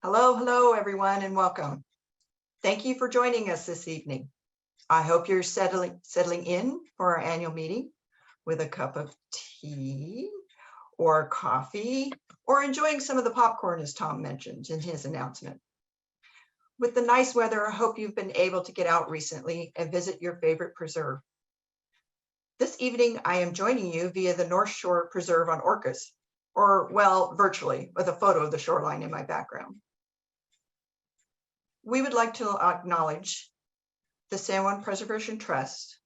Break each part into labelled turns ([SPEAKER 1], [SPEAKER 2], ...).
[SPEAKER 1] Hello, everyone, and welcome. Thank you for joining us this evening. I hope you're settling in for our annual meeting with a cup of tea or coffee or enjoying some of the popcorn, as Tom mentioned in his announcement. With the nice weather, I hope you've been able to get out recently and visit your favorite preserve. This evening, I am joining you via the North Shore Preserve on Orcas, or well, virtually, with a photo of the shoreline in my background. We would like to acknowledge the San Juan Preservation Trust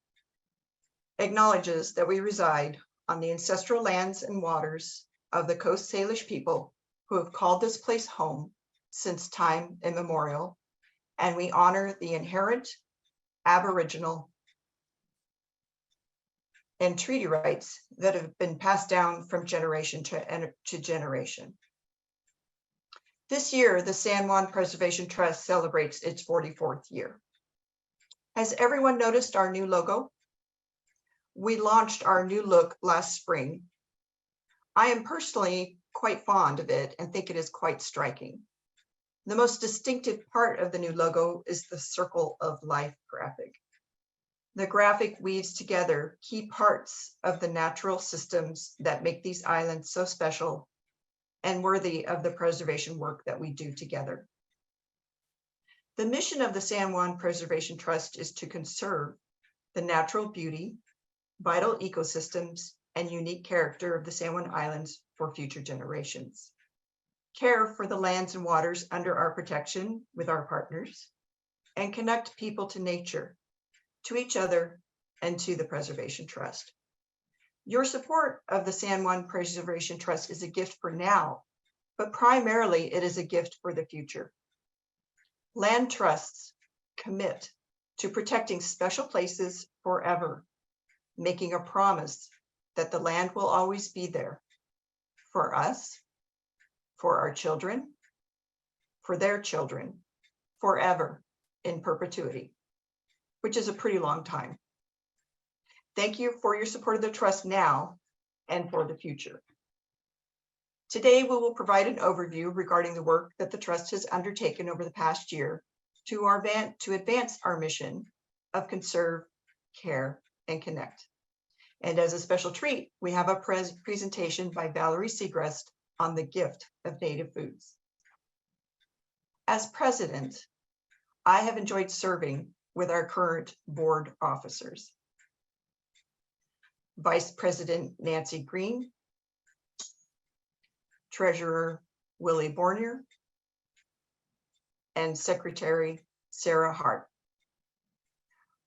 [SPEAKER 1] acknowledges that we reside on the ancestral lands and waters of the Coast Salish people who have called this place home since time immemorial, and we honor the inherent Aboriginal and treaty rights that have been passed down from generation to generation. This year, the San Juan Preservation Trust celebrates its 44th year. Has everyone noticed our new logo? We launched our new look last spring. I am personally quite fond of it and think it is quite striking. The most distinctive part of the new logo is the Circle of Life graphic. The graphic weaves together key parts of the natural systems that make these islands so special and worthy of the preservation work that we do together. The mission of the San Juan Preservation Trust is to conserve the natural beauty, vital ecosystems, and unique character of the San Juan Islands for future generations. Care for the lands and waters under our protection with our partners, and connect people to nature, to each other, and to the Preservation Trust. Your support of the San Juan Preservation Trust is a gift for now, but primarily it is a gift for the future. Land trusts commit to protecting special places forever, making a promise that the land will always be there for us, for our children, for their children, forever in perpetuity, which is a pretty long time. Thank you for your support of the trust now and for the future. Today, we will provide an overview regarding the work that the trust has undertaken over the past year to advance our mission of conserve, care, and connect. And as a special treat, we have a presentation by Valerie Segrest on the gift of native foods. As president, I have enjoyed serving with our current board officers. Vice President Nancy Green, Treasurer Willie Bornier, and Secretary Sarah Hart.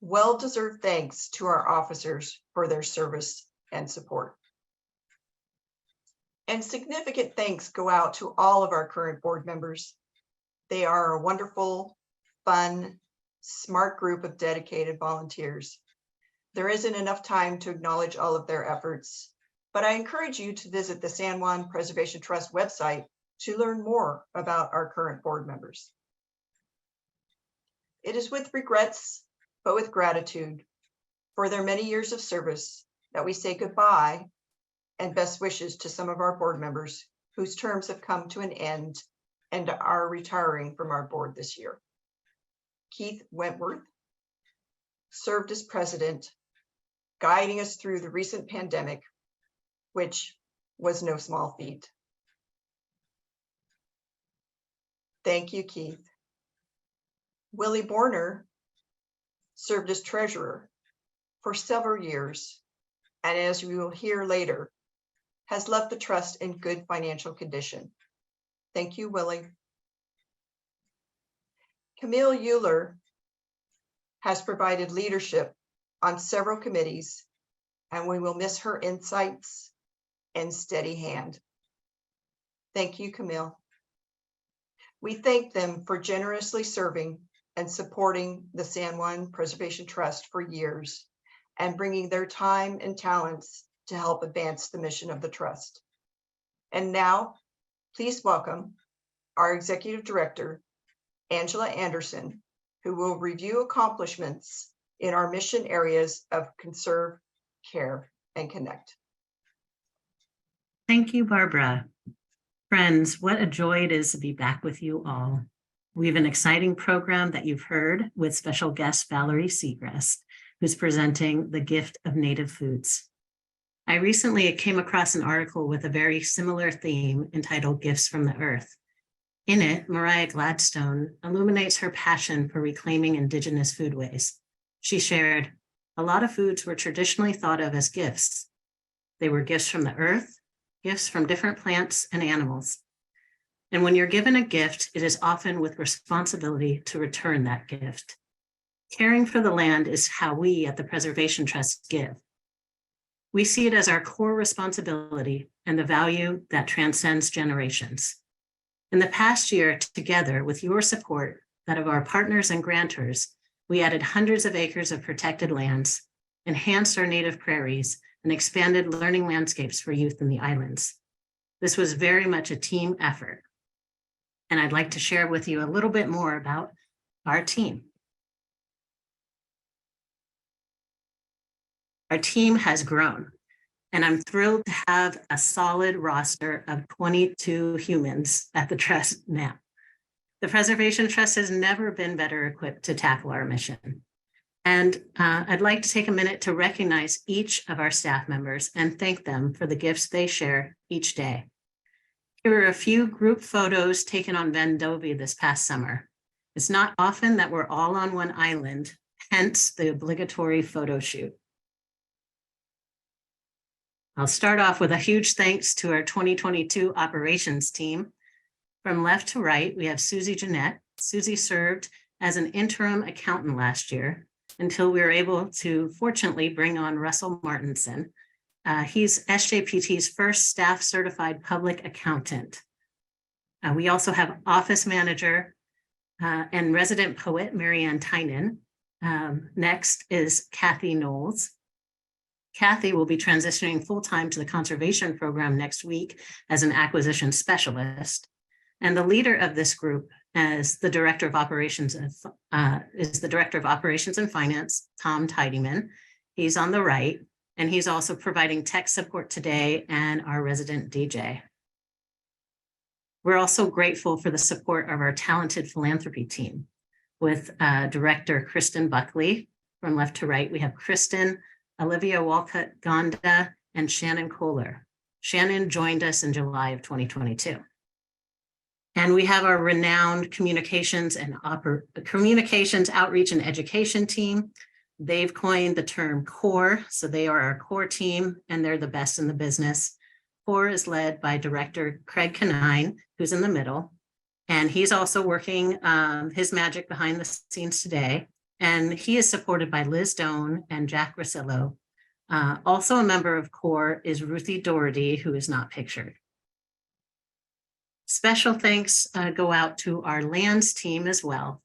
[SPEAKER 1] Well-deserved thanks to our officers for their service and support. And significant thanks go out to all of our current board members. They are a wonderful, fun, smart group of dedicated volunteers. There isn't enough time to acknowledge all of their efforts, but I encourage you to visit the San Juan Preservation Trust website to learn more about our current board members. It is with regrets, but with gratitude for their many years of service that we say goodbye and best wishes to some of our board members whose terms have come to an end and are retiring from our board this year. Keith Wentworth served as president, guiding us through the recent pandemic, which was no small feat. Thank you, Keith. Willie Borner served as treasurer for several years, and as we will hear later, has left the trust in good financial condition. Thank you, Willie. Camille Euler has provided leadership on several committees, and we will miss her insights and steady hand. Thank you, Camille. We thank them for generously serving and supporting the San Juan Preservation Trust for years and bringing their time and talents to help advance the mission of the trust. And now, please welcome our Executive Director, Angela Anderson, who will review accomplishments in our mission areas of conserve, care, and connect.
[SPEAKER 2] Thank you, Barbara. Friends, what a joy it is to be back with you all. We have an exciting program that you've heard with special guest Valerie Segrest, who's presenting The Gift of Native Foods. I recently came across an article with a very similar theme entitled Gifts from the Earth. In it, Mariah Gladstone illuminates her passion for reclaiming Indigenous foodways. She shared, "A lot of foods were traditionally thought of as gifts. They were gifts from the earth, gifts from different plants and animals. And when you're given a gift, it is often with responsibility to return that gift. Caring for the land is how we at the Preservation Trust give. We see it as our core responsibility and the value that transcends generations. In the past year, together with your support, that of our partners and grantors, we added hundreds of acres of protected lands, enhanced our native prairies, and expanded learning landscapes for youth in the islands. This was very much a team effort. And I'd like to share with you a little bit more about our team. Our team has grown, and I'm thrilled to have a solid roster of 22 humans at the Trust now. The Preservation Trust has never been better equipped to tackle our mission. And I'd like to take a minute to recognize each of our staff members and thank them for the gifts they share each day. Here are a few group photos taken on Vendovia this past summer. It's not often that we're all on one island, hence the obligatory photo shoot. I'll start off with a huge thanks to our 2022 operations team. From left to right, we have Susie Jeanette. Susie served as an interim accountant last year until we were able to fortunately bring on Russell Martinson. He's SJPT's first staff certified public accountant. We also have office manager and resident poet, Marianne Tynan. Next is Kathy Knowles. Kathy will be transitioning full-time to the conservation program next week as an acquisition specialist. And the leader of this group is the Director of Operations and Finance, Tom Tidyman. He's on the right, and he's also providing tech support today and our resident DJ. We're also grateful for the support of our talented philanthropy team with Director Kristen Buckley. From left to right, we have Kristen, Olivia Walcott-Gonda, and Shannon Kohler. Shannon joined us in July of 2022. And we have our renowned communications outreach and education team. They've coined the term CORE, so they are our core team, and they're the best in the business. CORE is led by Director Craig Canine, who's in the middle, and he's also working his magic behind the scenes today. And he is supported by Liz Doan and Jack Rosillo. Also a member of CORE is Ruthie Doherty, who is not pictured. Special thanks go out to our lands team as well,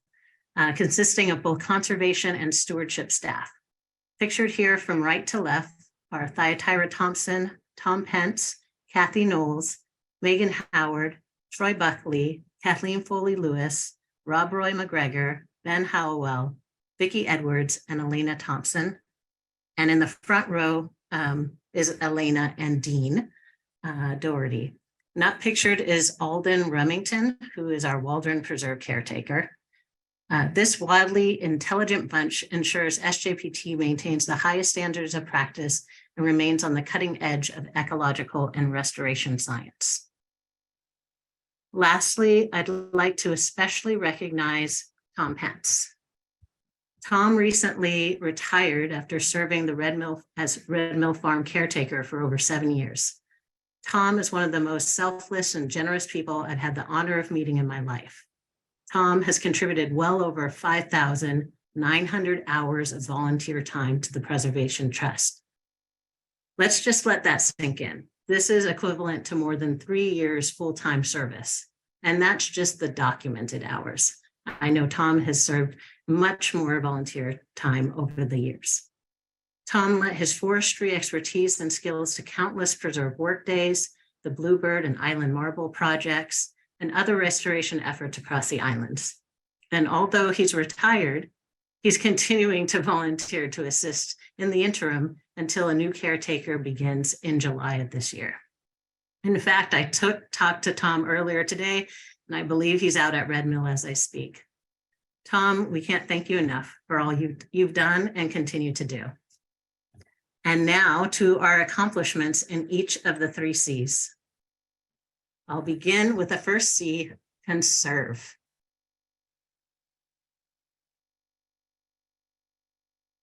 [SPEAKER 2] consisting of both conservation and stewardship staff. Pictured here from right to left are Thyatira Thompson, Tom Pence, Kathy Knowles, Megan Howard, Troy Buckley, Kathleen Foley-Lewis, Rob Roy McGregor, Ben Hallowell, Vicki Edwards, and Elena Thompson. And in the front row is Elena and Dean Doherty. Not pictured is Alden Remington, who is our Waldron Preserve caretaker. This wildly intelligent bunch ensures SJPT maintains the highest standards of practice and remains on the cutting edge of ecological and restoration science. Lastly, I'd like to especially recognize Tom Pence. Tom recently retired after serving the Red Mill Farm caretaker for over 7 years. Tom is one of the most selfless and generous people I've had the honor of meeting in my life. Tom has contributed well over 5,900 hours of volunteer time to the Preservation Trust. Let's just let that sink in. This is equivalent to more than 3 years full-time service, and that's just the documented hours. I know Tom has served much more volunteer time over the years. Tom lent his forestry expertise and skills to countless preserve workdays, the Bluebird and Island Marble projects, and other restoration efforts across the islands. And although he's retired, he's continuing to volunteer to assist in the interim until a new caretaker begins in July of this year. In fact, I talked to Tom earlier today, and I believe he's out at Red Mill as I speak. Tom, we can't thank you enough for all you've done and continue to do. And now to our accomplishments in each of the 3 C's. I'll begin with the first C, conserve.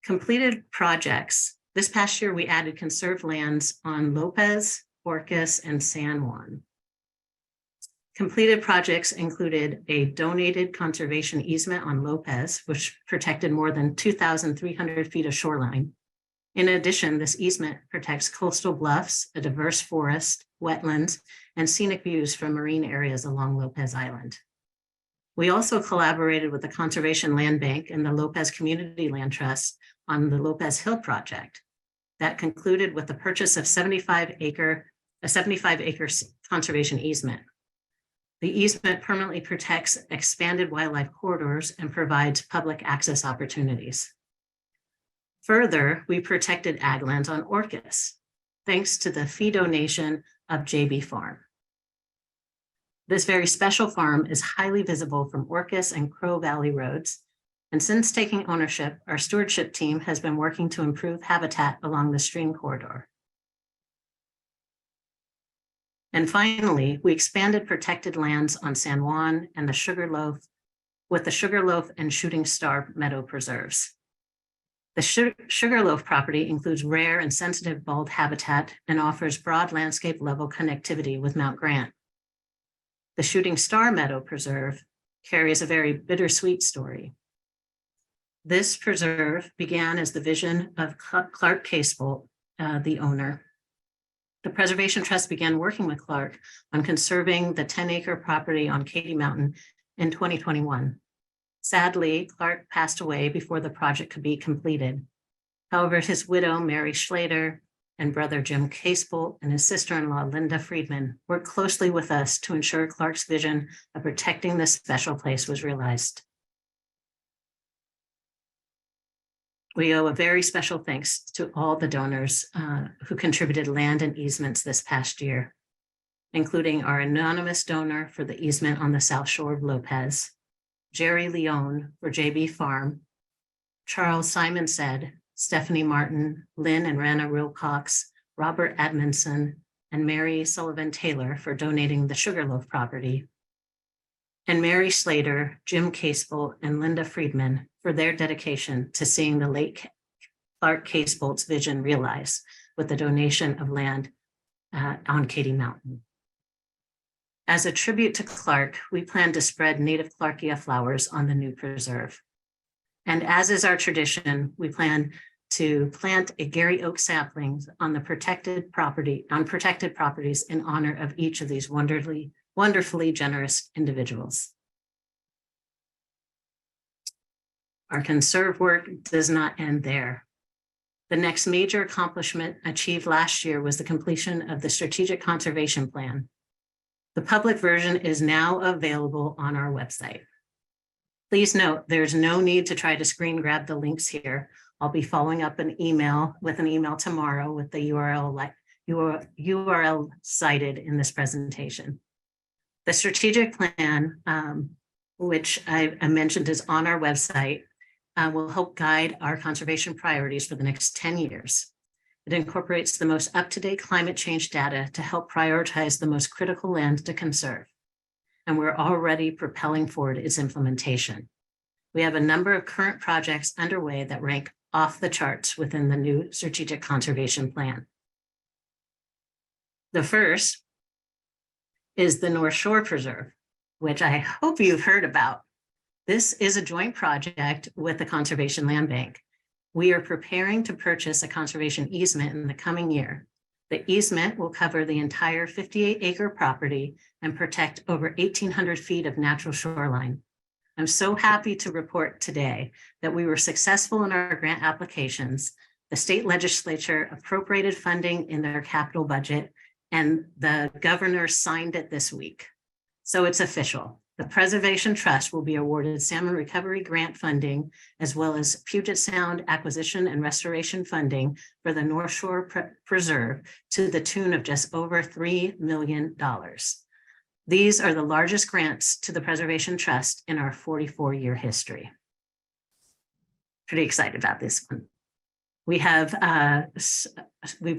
[SPEAKER 2] Completed projects. This past year, we added conserved lands on Lopez, Orcas, and San Juan. Completed projects included a donated conservation easement on Lopez, which protected more than 2,300 feet of shoreline. In addition, this easement protects coastal bluffs, a diverse forest, wetlands, and scenic views from marine areas along Lopez Island. We also collaborated with the Conservation Land Bank and the Lopez Community Land Trust on the Lopez Hill project that concluded with the purchase of a 75-acre conservation easement. The easement permanently protects expanded wildlife corridors and provides public access opportunities. Further, we protected ag lands on Orcas, thanks to the fee donation of JB Farm. This very special farm is highly visible from Orcas and Crow Valley roads. And since taking ownership, our stewardship team has been working to improve habitat along the stream corridor. And finally, we expanded protected lands on San Juan and the Sugarloaf with the Sugarloaf and Shooting Star Meadow Preserves. The Sugarloaf property includes rare and sensitive bald habitat and offers broad landscape level connectivity with Mount Grant. The Shooting Star Meadow Preserve carries a very bittersweet story. This preserve began as the vision of Clark Casebolt, the owner. The Preservation Trust began working with Clark on conserving the 10-acre property on Katy Mountain in 2021. Sadly, Clark passed away before the project could be completed. However, his widow, Mary Schlater, and brother Jim Casebolt and his sister-in-law, Linda Friedman, worked closely with us to ensure Clark's vision of protecting this special place was realized. We owe a very special thanks to all the donors who contributed land and easements this past year, including our anonymous donor for the easement on the South Shore of Lopez, Jerry Leone for JB Farm, Charles Simon said, Stephanie Martin, Lynn and Rana Wilcox, Robert Edmondson, and Mary Sullivan Taylor for donating the Sugarloaf property, and Mary Schlater, Jim Casebolt, and Linda Friedman for their dedication to seeing the late Clark Casebolt's vision realized with the donation of land on Katy Mountain. As a tribute to Clark, we plan to spread native Clarkia flowers on the new preserve. And as is our tradition, we plan to plant a Gary Oak saplings on the protected properties in honor of each of these wonderfully generous individuals. Our conserve work does not end there. The next major accomplishment achieved last year was the completion of the Strategic Conservation Plan. The public version is now available on our website. Please note, there's no need to try to screen grab the links here. I'll be following up with an email tomorrow with the URL cited in this presentation. The strategic plan, which I mentioned is on our website, will help guide our conservation priorities for the next 10 years. It incorporates the most up-to-date climate change data to help prioritize the most critical land to conserve. And we're already propelling forward its implementation. We have a number of current projects underway that rank off the charts within the new Strategic Conservation Plan. The first is the North Shore Preserve, which I hope you've heard about. This is a joint project with the Conservation Land Bank. We are preparing to purchase a conservation easement in the coming year. The easement will cover the entire 58-acre property and protect over 1,800 feet of natural shoreline. I'm so happy to report today that we were successful in our grant applications. The state legislature appropriated funding in their capital budget, and the governor signed it this week. So it's official. The Preservation Trust will be awarded salmon recovery grant funding, as well as Puget Sound acquisition and restoration funding for the North Shore Preserve to the tune of just over $3 million. These are the largest grants to the Preservation Trust in our 44-year history. Pretty excited about this one. We've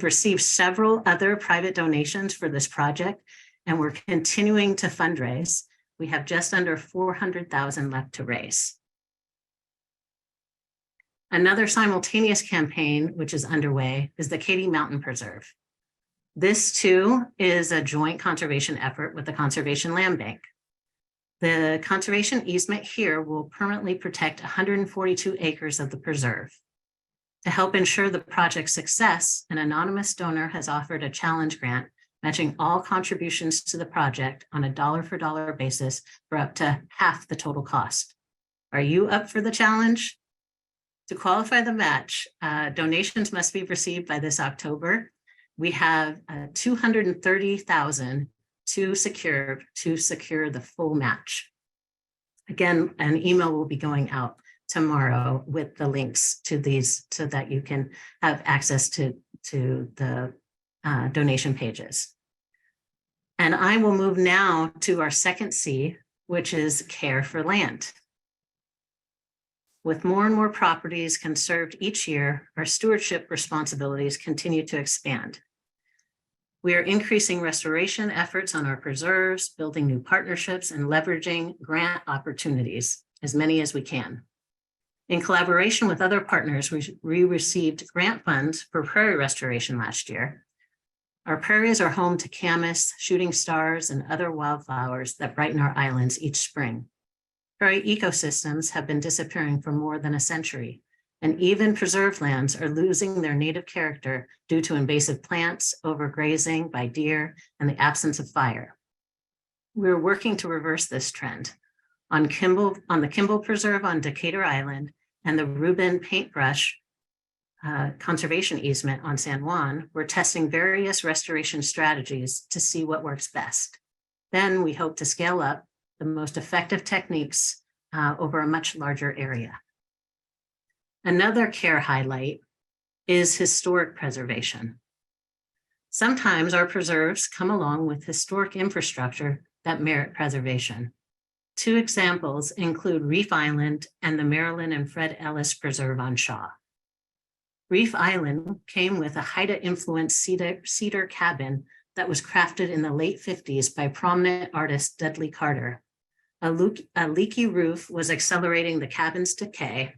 [SPEAKER 2] received several other private donations for this project, and we're continuing to fundraise. We have just under $400,000 left to raise. Another simultaneous campaign, which is underway, is the Katy Mountain Preserve. This too is a joint conservation effort with the Conservation Land Bank. The conservation easement here will permanently protect 142 acres of the preserve. To help ensure the project's success, an anonymous donor has offered a challenge grant matching all contributions to the project on a dollar-for-dollar basis for up to half the total cost. Are you up for the challenge? To qualify the match, donations must be received by this October. We have $230,000 to secure the full match. Again, an email will be going out tomorrow with the links to these so that you can have access to the donation pages. And I will move now to our second C, which is care for land. With more and more properties conserved each year, our stewardship responsibilities continue to expand. We are increasing restoration efforts on our preserves, building new partnerships, and leveraging grant opportunities, as many as we can. In collaboration with other partners, we received grant funds for prairie restoration last year. Our prairies are home to camas, shooting stars, and other wildflowers that brighten our islands each spring. Prairie ecosystems have been disappearing for more than a century, and even preserved lands are losing their native character due to invasive plants, overgrazing by deer, and the absence of fire. We're working to reverse this trend. On the Kimball Preserve on Decatur Island and the Reuben Paintbrush conservation easement on San Juan, we're testing various restoration strategies to see what works best. Then we hope to scale up the most effective techniques over a much larger area. Another care highlight is historic preservation. Sometimes our preserves come along with historic infrastructure that merit preservation. Two examples include Reef Island and the Marilyn and Fred Ellis Preserve on Shaw. Reef Island came with a Haida-influenced cedar cabin that was crafted in the late 50s by prominent artist Dudley Carter. A leaky roof was accelerating the cabin's decay,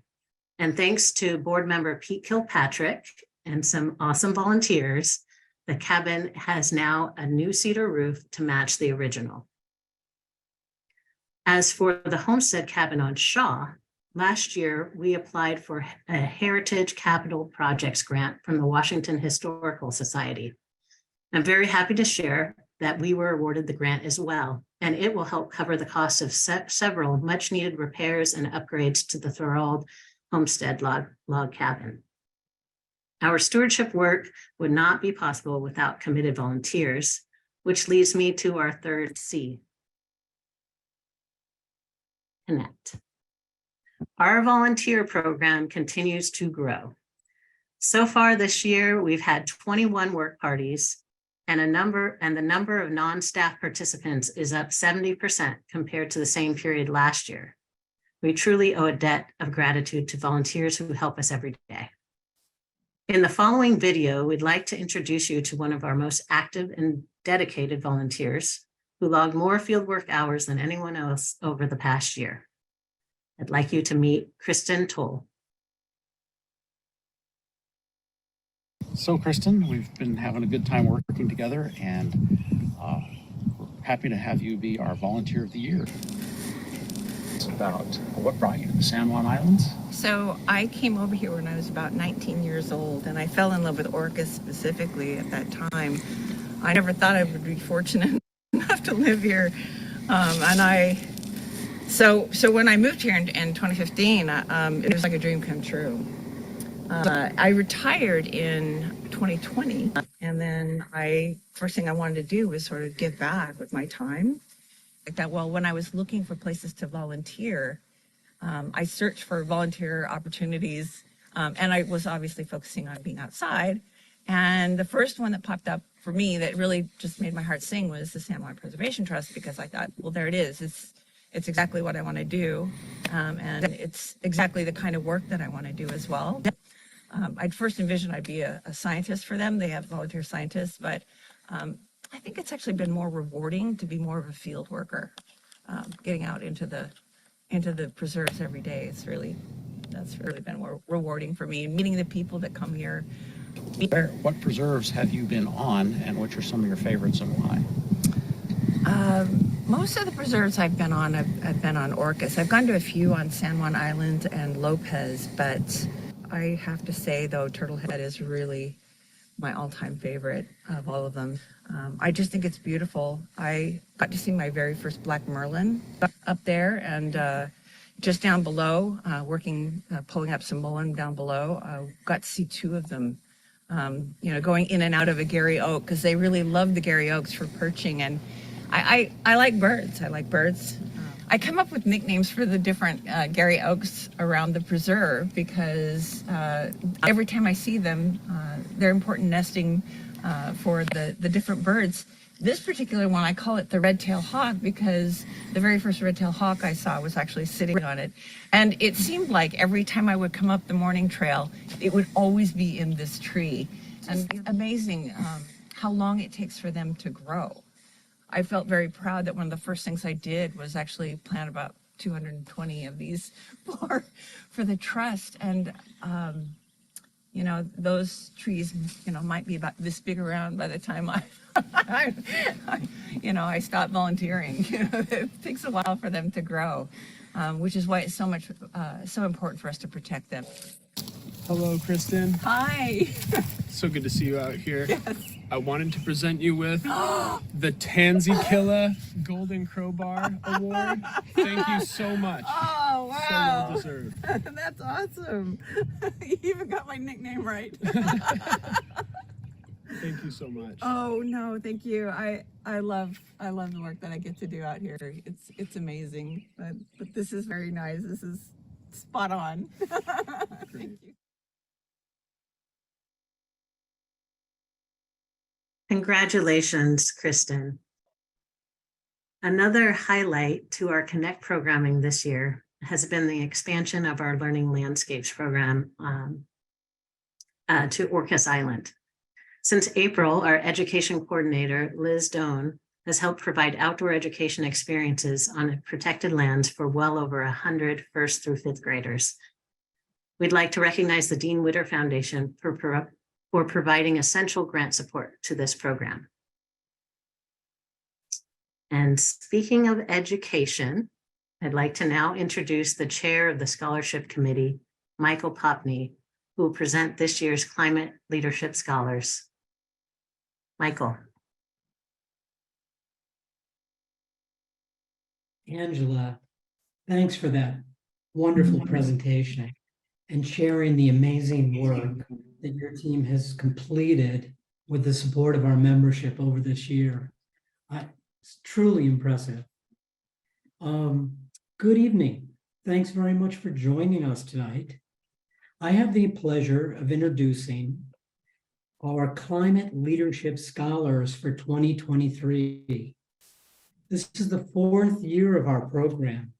[SPEAKER 2] and thanks to board member Pete Kilpatrick and some awesome volunteers, the cabin has now a new cedar roof to match the original. As for the homestead cabin on Shaw, last year we applied for a Heritage Capital Projects grant from the Washington Historical Society. I'm very happy to share that we were awarded the grant as well, and it will help cover the cost of several much needed repairs and upgrades to the Thorold homestead log cabin. Our stewardship work would not be possible without committed volunteers, which leads me to our third C, connect. Our volunteer program continues to grow. So far this year, we've had 21 work parties, and the number of non-staff participants is up 70% compared to the same period last year. We truly owe a debt of gratitude to volunteers who help us every day. In the following video, we'd like to introduce you to one of our most active and dedicated volunteers who logged more fieldwork hours than anyone else over the past year. I'd like you to meet Kristen Toll.
[SPEAKER 3] So Kristen, we've been having a good time working together, and we're happy to have you be our Volunteer of the Year. It's about what brought you to the San Juan Islands?
[SPEAKER 4] So I came over here when I was about 19 years old, and I fell in love with orcas specifically at that time. I never thought I would be fortunate enough to live here, So when I moved here in 2015, it was like a dream come true. I retired in 2020, and then first thing I wanted to do was sort of give back with my time. like that. Well, when I was looking for places to volunteer, I searched for volunteer opportunities, and I was obviously focusing on being outside. And the first one that popped up for me that really just made my heart sing was the San Juan Preservation Trust, because I thought, well, there it is. It's exactly what I want to do, and it's exactly the kind of work that I want to do as well. I'd first envisioned I'd be a scientist for them. They have volunteer scientists, but I think it's actually been more rewarding to be more of a field worker, getting out into the preserves every day. That's really been more rewarding for me. Meeting the people that come here.
[SPEAKER 3] What preserves have you been on, and what are some of your favorites and why?
[SPEAKER 4] Most of the preserves I've been on, I've been on Orcas. I've gone to a few on San Juan Island and Lopez, but I have to say, though, Turtle Head is really my all-time favorite of all of them. I just think it's beautiful. I got to see my very first black marlin up there, and just down below, pulling up some mullen down below, got to see two of them, going in and out of a Gary Oak, because they really love the Gary Oaks for perching. And I like birds. I like birds. I come up with nicknames for the different Gary Oaks around the preserve, because every time I see them, they're important nesting for the different birds. This particular one, I call it the red-tailed hawk, because the very first red-tailed hawk I saw was actually sitting on it. And it seemed like every time I would come up the morning trail, it would always be in this tree. And it's amazing how long it takes for them to grow. I felt very proud that one of the first things I did was actually plant about 220 of these for the trust. And those trees, might be about this big around by the time I stopped volunteering. It takes a while for them to grow, which is why it's so important for us to protect them.
[SPEAKER 5] Hello, Kristen.
[SPEAKER 4] Hi.
[SPEAKER 5] So good to see you out here.
[SPEAKER 4] Yes.
[SPEAKER 5] I wanted to present you with the Tanzikilla Golden Crowbar Award. Thank you so much.
[SPEAKER 4] Oh,
[SPEAKER 5] So
[SPEAKER 4] wow.
[SPEAKER 5] well deserved.
[SPEAKER 4] That's awesome. You even got my nickname right.
[SPEAKER 5] Thank you so much.
[SPEAKER 4] Oh no, thank you. I love the work that I get to do out here. It's amazing. But this is very nice. This is spot on. Thank you.
[SPEAKER 2] Congratulations, Kristen. Another highlight to our Connect programming this year has been the expansion of our Learning Landscapes program to Orcas Island. Since April, our education coordinator, Liz Doan, has helped provide outdoor education experiences on protected lands for well over 100 first through fifth graders. We'd like to recognize the Dean Witter Foundation for providing essential grant support to this program. And speaking of education, I'd like to now introduce the chair of the Scholarship Committee, Michael Popney, who will present this year's Climate Leadership Scholars. Michael.
[SPEAKER 6] Angela, thanks for that wonderful presentation and sharing the amazing work that your team has completed with the support of our membership over this year. It's truly impressive. Good evening. Thanks very much for joining us tonight. I have the pleasure of introducing our Climate Leadership Scholars for 2023. This is the 4th year of our program.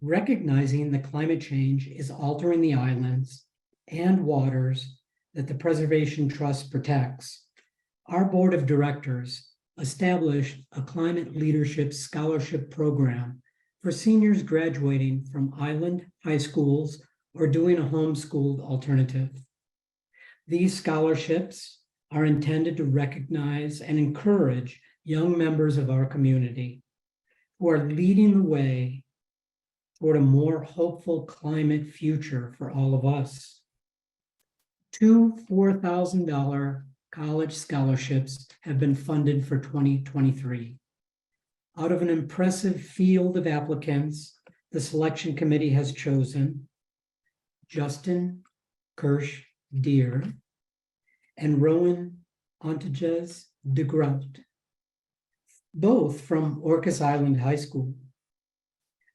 [SPEAKER 6] Recognizing that climate change is altering the islands and waters that the Preservation Trust protects, our board of directors established a Climate Leadership Scholarship Program for seniors graduating from island high schools or doing a homeschooled alternative. These scholarships are intended to recognize and encourage young members of our community who are leading the way toward a more hopeful climate future for all of us. 2 $4,000 college scholarships have been funded for 2023. Out of an impressive field of applicants, the selection committee has chosen Justin Kirsch Deer and Rowan Ontages de Groot. both from Orcas Island High School.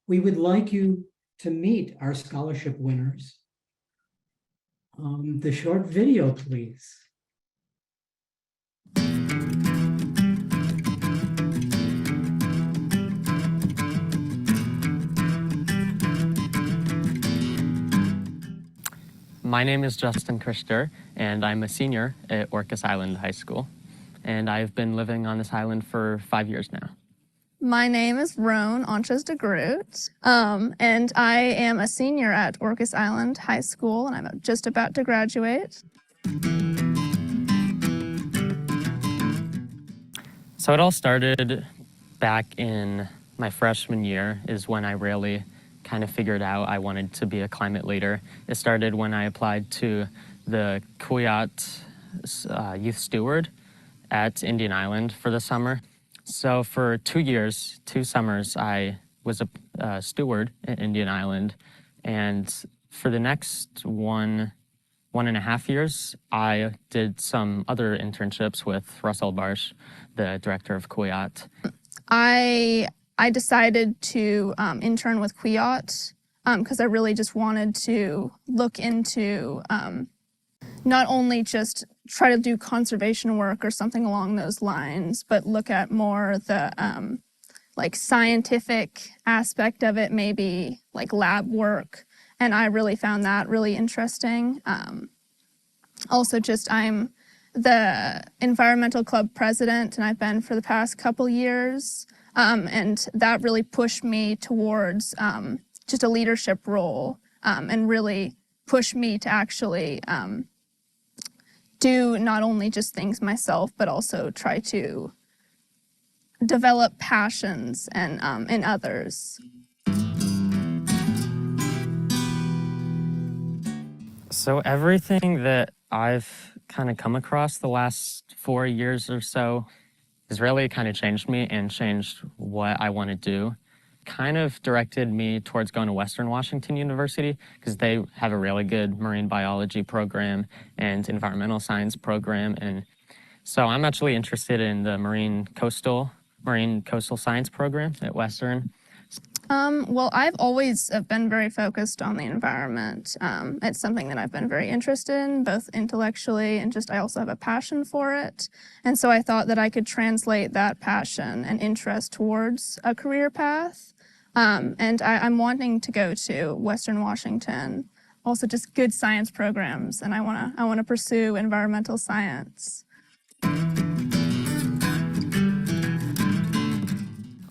[SPEAKER 6] We would like you to meet our scholarship winners. The short video, please.
[SPEAKER 7] My name is Justin Christer, and I'm a senior at Orcas Island High School. And I've been living on this island for 5 years now.
[SPEAKER 8] My name is Roan Anches de Groot, and I am a senior at Orcas Island High School, and I'm just about to graduate.
[SPEAKER 7] So it all started back in my freshman year is when I really kind of figured out I wanted to be a climate leader. It started when I applied to the Kuyat Youth Steward at Indian Island for the summer. So for 2 years, 2 summers, I was a steward at Indian Island. And for the next one and a half years, I did some other internships with Russell Barsh, the director of Kuyat.
[SPEAKER 8] I decided to intern with Kuyat because I really just wanted to look into not only just try to do conservation work or something along those lines, but look at more the like scientific aspect of it, maybe like lab work. And I really found that really interesting. Also, just I'm the environmental club president, and I've been for the past couple years. And that really pushed me towards just a leadership role and really pushed me to actually do not only just things myself, but also try to develop passions and in others.
[SPEAKER 7] So everything that I've kind of come across the last 4 years or so has really kind of changed me and changed what I want to do. Kind of directed me towards going to Western Washington University because they have a really good marine biology program and environmental science program. And so I'm actually interested in the marine coastal science program at Western.
[SPEAKER 8] Well, I've always been very focused on the environment. It's something that I've been very interested in, both intellectually and just I also have a passion for it. And so I thought that I could translate that passion and interest towards a career path. And I'm wanting to go to Western Washington, also just good science programs, and I want to pursue environmental science.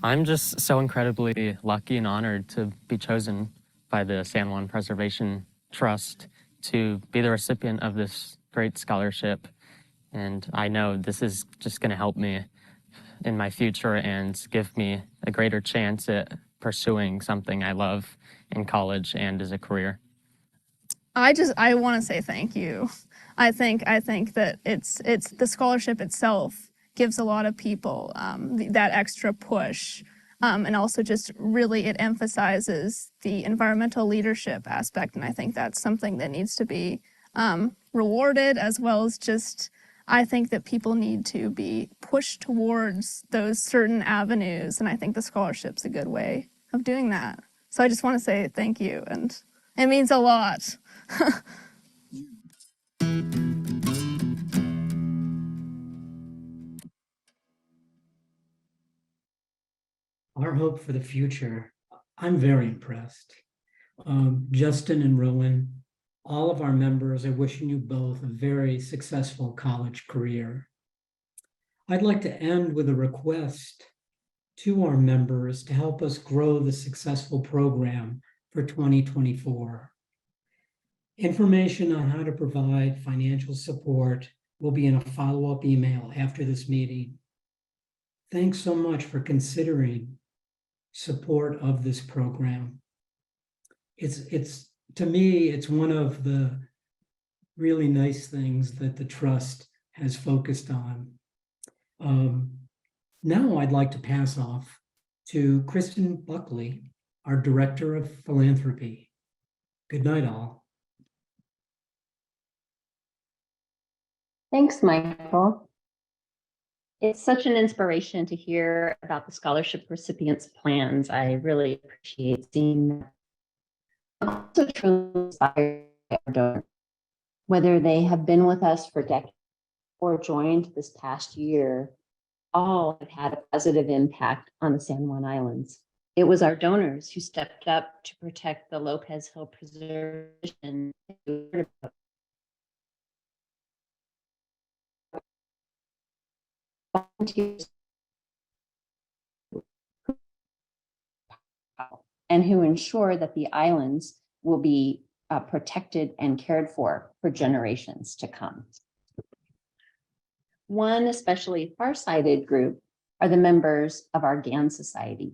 [SPEAKER 7] I'm just so incredibly lucky and honored to be chosen by the San Juan Preservation Trust to be the recipient of this great scholarship. And I know this is just going to help me in my future and give me a greater chance at pursuing something I love in college and as a career.
[SPEAKER 8] I want to say thank you. I think that it's the scholarship itself gives a lot of people that extra push, and also just really it emphasizes the environmental leadership aspect, and I think that's something that needs to be rewarded, as well as just I think that people need to be pushed towards those certain avenues, and I think the scholarship's a good way of doing that. So I just want to say thank you, and it means a lot.
[SPEAKER 6] Our hope for the future. I'm very impressed. Justin and Rowan, all of our members are wishing you both a very successful college career. I'd like to end with a request to our members to help us grow the successful program for 2024. Information on how to provide financial support will be in a follow-up email after this meeting. Thanks so much for considering support of this program. It's to me, it's one of the really nice things that the Trust has focused on. Now I'd like to pass off to Kristen Buckley, our Director of Philanthropy. Good night, all.
[SPEAKER 9] Thanks, Michael. It's such an inspiration to hear about the scholarship recipients' plans. I really appreciate seeing that. I'm also truly inspired by our donors, whether they have been with us for decades or joined this past year, all have had a positive impact on the San Juan Islands. It was our donors who stepped up to protect the Lopez Hill Preservation. Volunteers and who ensure that the islands will be protected and cared for generations to come. One especially far-sighted group are the members of our GAN Society.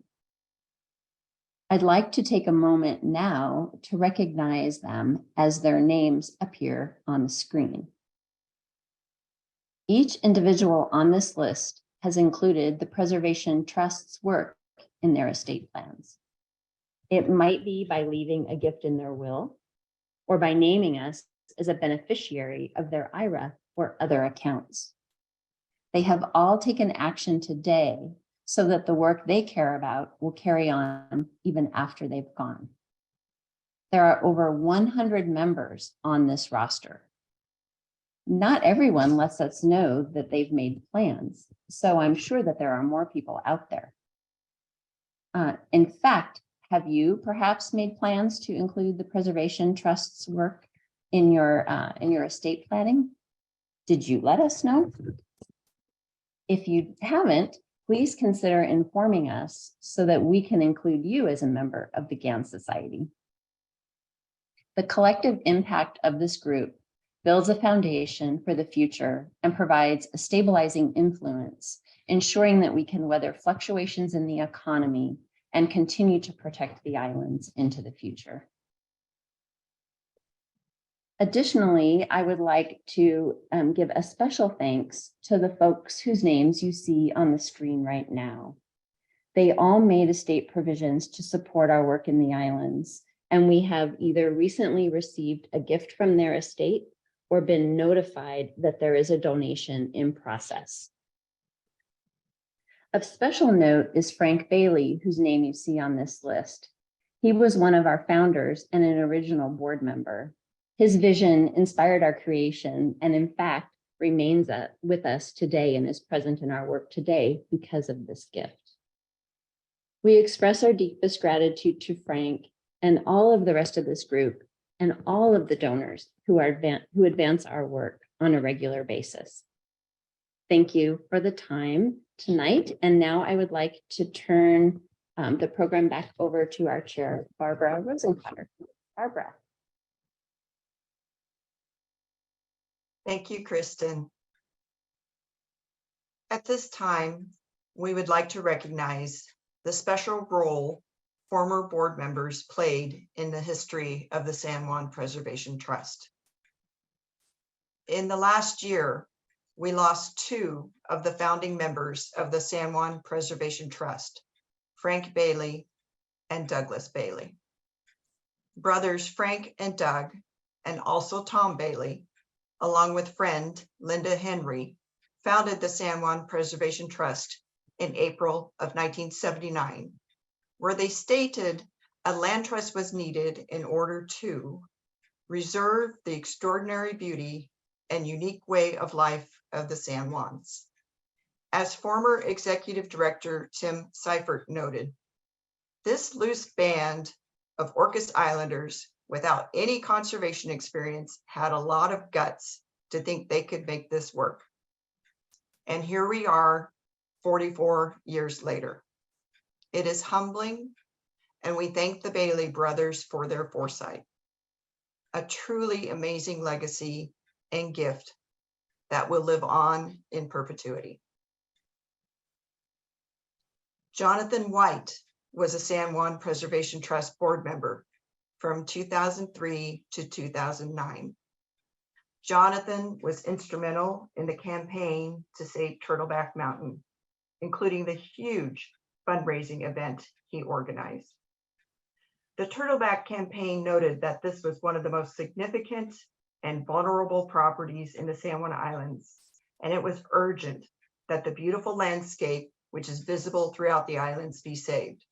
[SPEAKER 9] I'd like to take a moment now to recognize them as their names appear on the screen. Each individual on this list has included the Preservation Trust's work in their estate plans. It might be by leaving a gift in their will or by naming us as a beneficiary of their IRA or other accounts. They have all taken action today so that the work they care about will carry on even after they've gone. There are over 100 members on this roster. Not everyone lets us know that they've made plans, so I'm sure that there are more people out there. In fact, have you perhaps made plans to include the Preservation Trust's work in your estate planning? Did you let us know? If you haven't, please consider informing us so that we can include you as a member of the GAN Society. The collective impact of this group builds a foundation for the future and provides a stabilizing influence, ensuring that we can weather fluctuations in the economy and continue to protect the islands into the future. Additionally, I would like to give a special thanks to the folks whose names you see on the screen right now. They all made estate provisions to support our work in the islands, and we have either recently received a gift from their estate or been notified that there is a donation in process. Of special note is Frank Bailey, whose name you see on this list. He was one of our founders and an original board member. His vision inspired our creation and in fact remains with us today and is present in our work today because of this gift. We express our deepest gratitude to Frank and all of the rest of this group and all of the donors who advance our work on a regular basis. Thank you for the time tonight. And now I would like to turn the program back over to our chair, Barbara Rosencotter. Barbara.
[SPEAKER 1] Thank you, Kristen. At this time, we would like to recognize the special role former board members played in the history of the San Juan Preservation Trust. In the last year, we lost two of the founding members of the San Juan Preservation Trust, Frank Bailey and Douglas Bailey. Brothers Frank and Doug, and also Tom Bailey, along with friend Linda Henry, founded the San Juan Preservation Trust in April of 1979, where they stated a land trust was needed in order to reserve the extraordinary beauty and unique way of life of the San Juans. As former executive director Tim Seifert noted, this loose band of Orcas Islanders without any conservation experience had a lot of guts to think they could make this work. And here we are 44 years later. It is humbling, and we thank the Bailey brothers for their foresight. A truly amazing legacy and gift that will live on in perpetuity. Jonathan White was a San Juan Preservation Trust board member from 2003 to 2009. Jonathan was instrumental in the campaign to save Turtleback Mountain, including the huge fundraising event he organized. The Turtleback campaign noted that this was one of the most significant and vulnerable properties in the San Juan Islands, and it was urgent that the beautiful landscape, which is visible throughout the islands, be saved.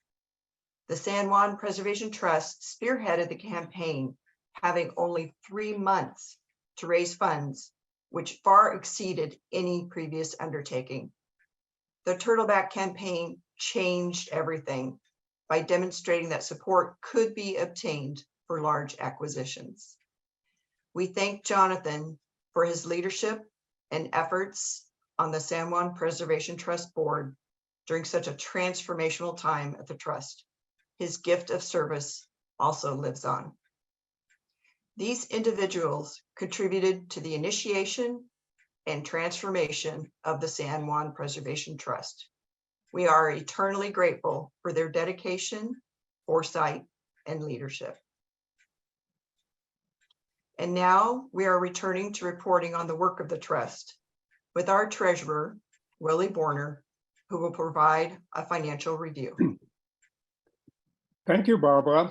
[SPEAKER 1] The San Juan Preservation Trust spearheaded the campaign, having only 3 months to raise funds, which far exceeded any previous undertaking. The Turtleback campaign changed everything by demonstrating that support could be obtained for large acquisitions. We thank Jonathan for his leadership and efforts on the San Juan Preservation Trust Board during such a transformational time at the Trust. His gift of service also lives on. These individuals contributed to the initiation and transformation of the San Juan Preservation Trust. We are eternally grateful for their dedication, foresight, and leadership. And now we are returning to reporting on the work of the Trust with our treasurer, Willie Borner, who will provide a financial review.
[SPEAKER 10] Thank you, Barbara.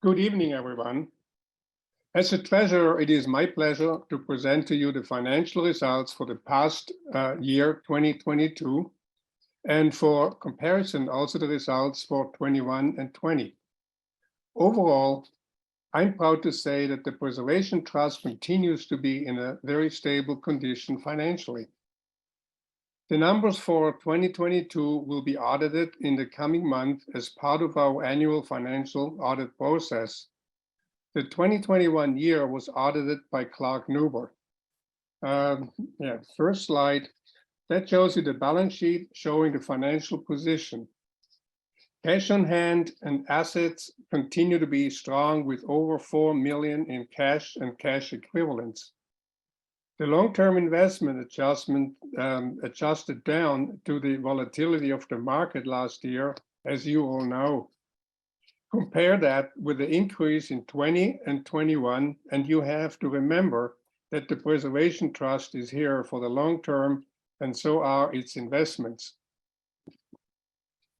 [SPEAKER 10] Good evening, everyone. As a treasurer, it is my pleasure to present to you the financial results for the past year, 2022, and for comparison, also the results for 21 and 20. Overall, I'm proud to say that the Preservation Trust continues to be in a very stable condition financially. The numbers for 2022 will be audited in the coming month as part of our annual financial audit process. The 2021 year was audited by Clark Nuber. First slide. That shows you the balance sheet showing the financial position. Cash on hand and assets continue to be strong with over 4 million in cash and cash equivalents. The long-term investment adjustment adjusted down to the volatility of the market last year, as you all know. Compare that with the increase in 20 and 21, and you have to remember that the Preservation Trust is here for the long term, and so are its investments.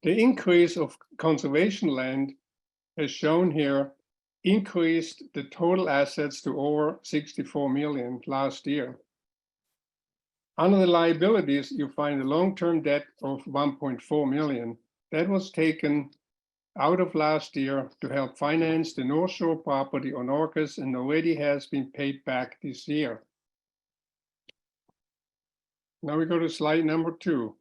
[SPEAKER 10] The increase of conservation land, as shown here, increased the total assets to over 64 million last year. Under the liabilities, you find a long-term debt of 1.4 million. That was taken out of last year to help finance the North Shore property on Orcas and already has been paid back this year. Now we go to slide number 2.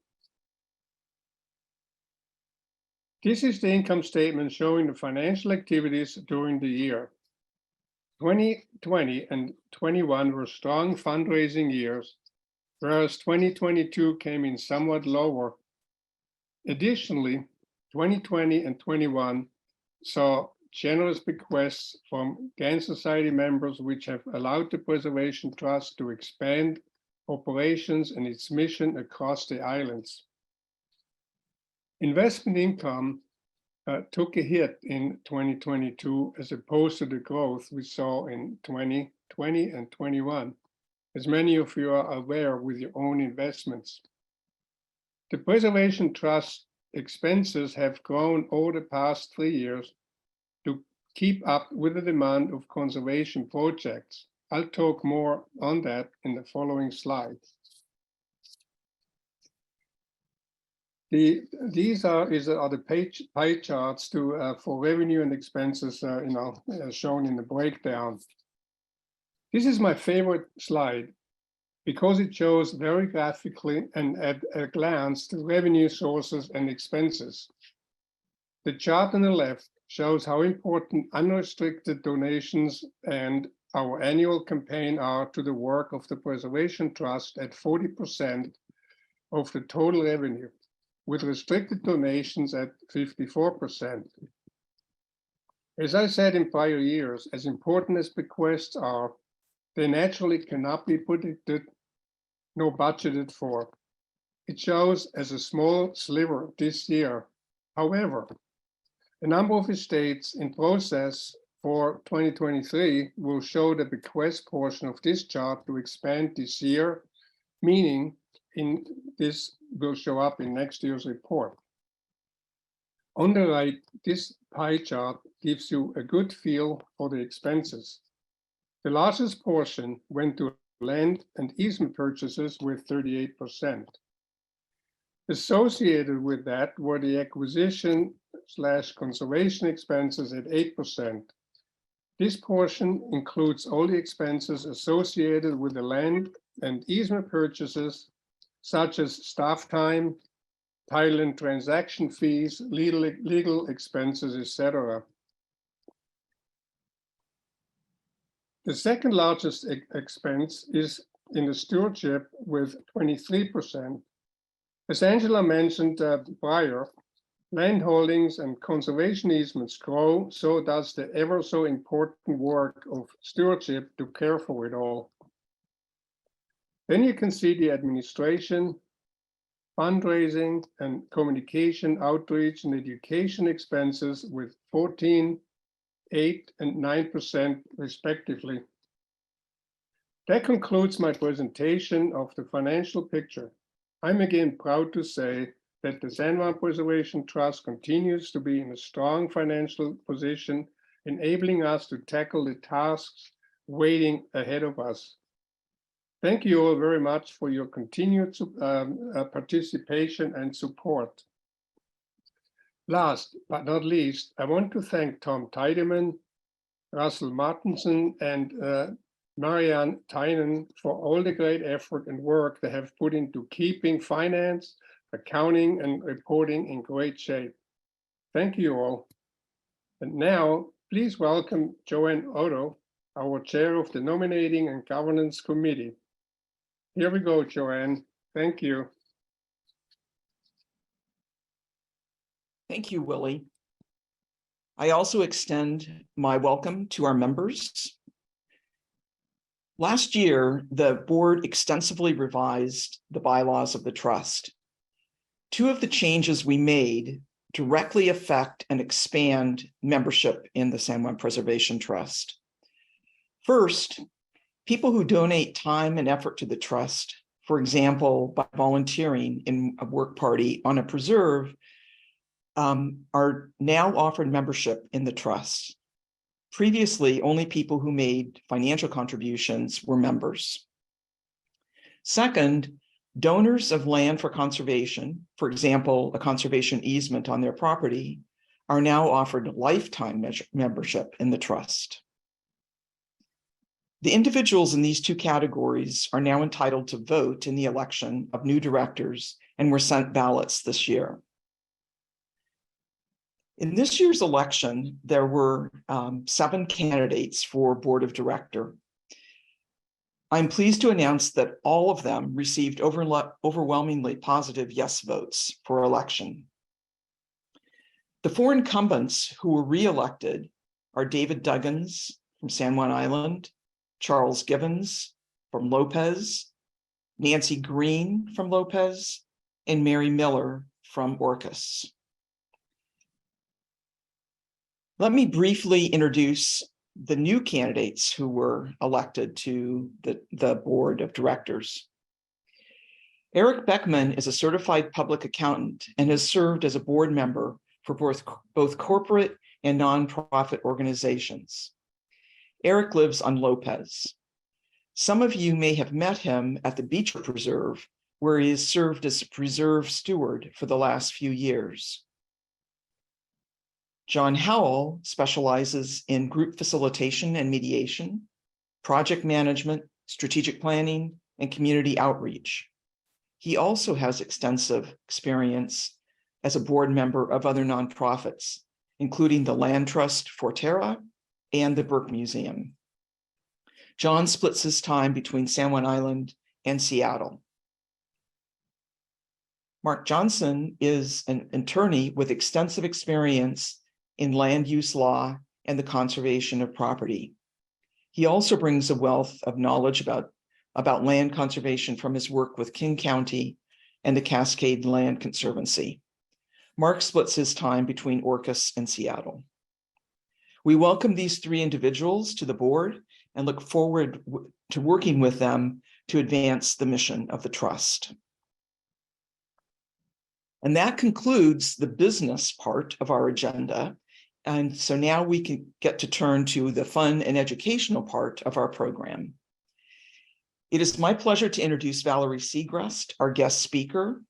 [SPEAKER 10] This is the income statement showing the financial activities during the year. 2020 and 21 were strong fundraising years, whereas 2022 came in somewhat lower. Additionally, 2020 and 21 saw generous bequests from GAN Society members, which have allowed the Preservation Trust to expand operations and its mission across the islands. Investment income took a hit in 2022 as opposed to the growth we saw in 2020 and 21, as many of you are aware with your own investments. The Preservation Trust expenses have grown over the past 3 years to keep up with the demand of conservation projects. I'll talk more on that in the following slides. These are the pie charts for revenue and expenses, shown in the breakdown. This is my favorite slide because it shows very graphically and at a glance the revenue sources and expenses. The chart on the left shows how important unrestricted donations and our annual campaign are to the work of the Preservation Trust at 40% of the total revenue, with restricted donations at 54%. As I said in prior years, as important as bequests are, they naturally cannot be predicted nor budgeted for. It shows as a small sliver this year. However, a number of estates in process for 2023 will show the bequest portion of this chart to expand this year, meaning this will show up in next year's report. On the right, this pie chart gives you a good feel for the expenses. The largest portion went to land and easement purchases with 38%. Associated with that were the acquisition/conservation expenses at 8%. This portion includes all the expenses associated with the land and easement purchases, such as staff time, title and transaction fees, legal expenses, etc. The second largest expense is in the stewardship with 23%. As Angela mentioned prior, land holdings and conservation easements grow, so does the ever so important work of stewardship to care for it all. Then you can see the administration, fundraising, and communication, outreach, and education expenses with 14%, 8%, and 9% respectively. That concludes my presentation of the financial picture. I'm again proud to say that the San Juan Preservation Trust continues to be in a strong financial position, enabling us to tackle the tasks waiting ahead of us. Thank you all very much for your continued participation and support. Last but not least, I want to thank Tom Tiedemann, Russell Martinson, and Marianne Tynan for all the great effort and work they have put into keeping finance, accounting, and reporting in great shape. Thank you all. And now, please welcome Joanne Otto, our chair of the Nominating and Governance Committee. Here we go, Joanne. Thank you.
[SPEAKER 11] Thank you, Willie. I also extend my welcome to our members. Last year, the board extensively revised the bylaws of the trust. Two of the changes we made directly affect and expand membership in the San Juan Preservation Trust. First, people who donate time and effort to the trust, for example, by volunteering in a work party on a preserve, are now offered membership in the trust. Previously, only people who made financial contributions were members. Second, donors of land for conservation, for example, a conservation easement on their property, are now offered lifetime membership in the trust. The individuals in these two categories are now entitled to vote in the election of new directors and were sent ballots this year. In this year's election, there were 7 candidates for board of director. I'm pleased to announce that all of them received overwhelmingly positive yes votes for election. The 4 incumbents who were re-elected are David Duggins from San Juan Island, Charles Givens from Lopez, Nancy Green from Lopez, and Mary Miller from Orcas. Let me briefly introduce the new candidates who were elected to the board of directors. Eric Beckman is a certified public accountant and has served as a board member for both corporate and nonprofit organizations. Eric lives on Lopez. Some of you may have met him at the Beecher Preserve, where he has served as a preserve steward for the last few years. John Howell specializes in group facilitation and mediation, project management, strategic planning, and community outreach. He also has extensive experience as a board member of other nonprofits, including the Land Trust Forterra and the Burke Museum. John splits his time between San Juan Island and Seattle. Mark Johnson is an attorney with extensive experience in land use law and the conservation of property. He also brings a wealth of knowledge about land conservation from his work with King County and the Cascade Land Conservancy. Mark splits his time between Orcas and Seattle. We welcome these 3 individuals to the board and look forward to working with them to advance the mission of the trust. And that concludes the business part of our agenda. And so now we can get to turn to the fun and educational part of our program. It is my pleasure to introduce Valerie Segrest, our guest speaker.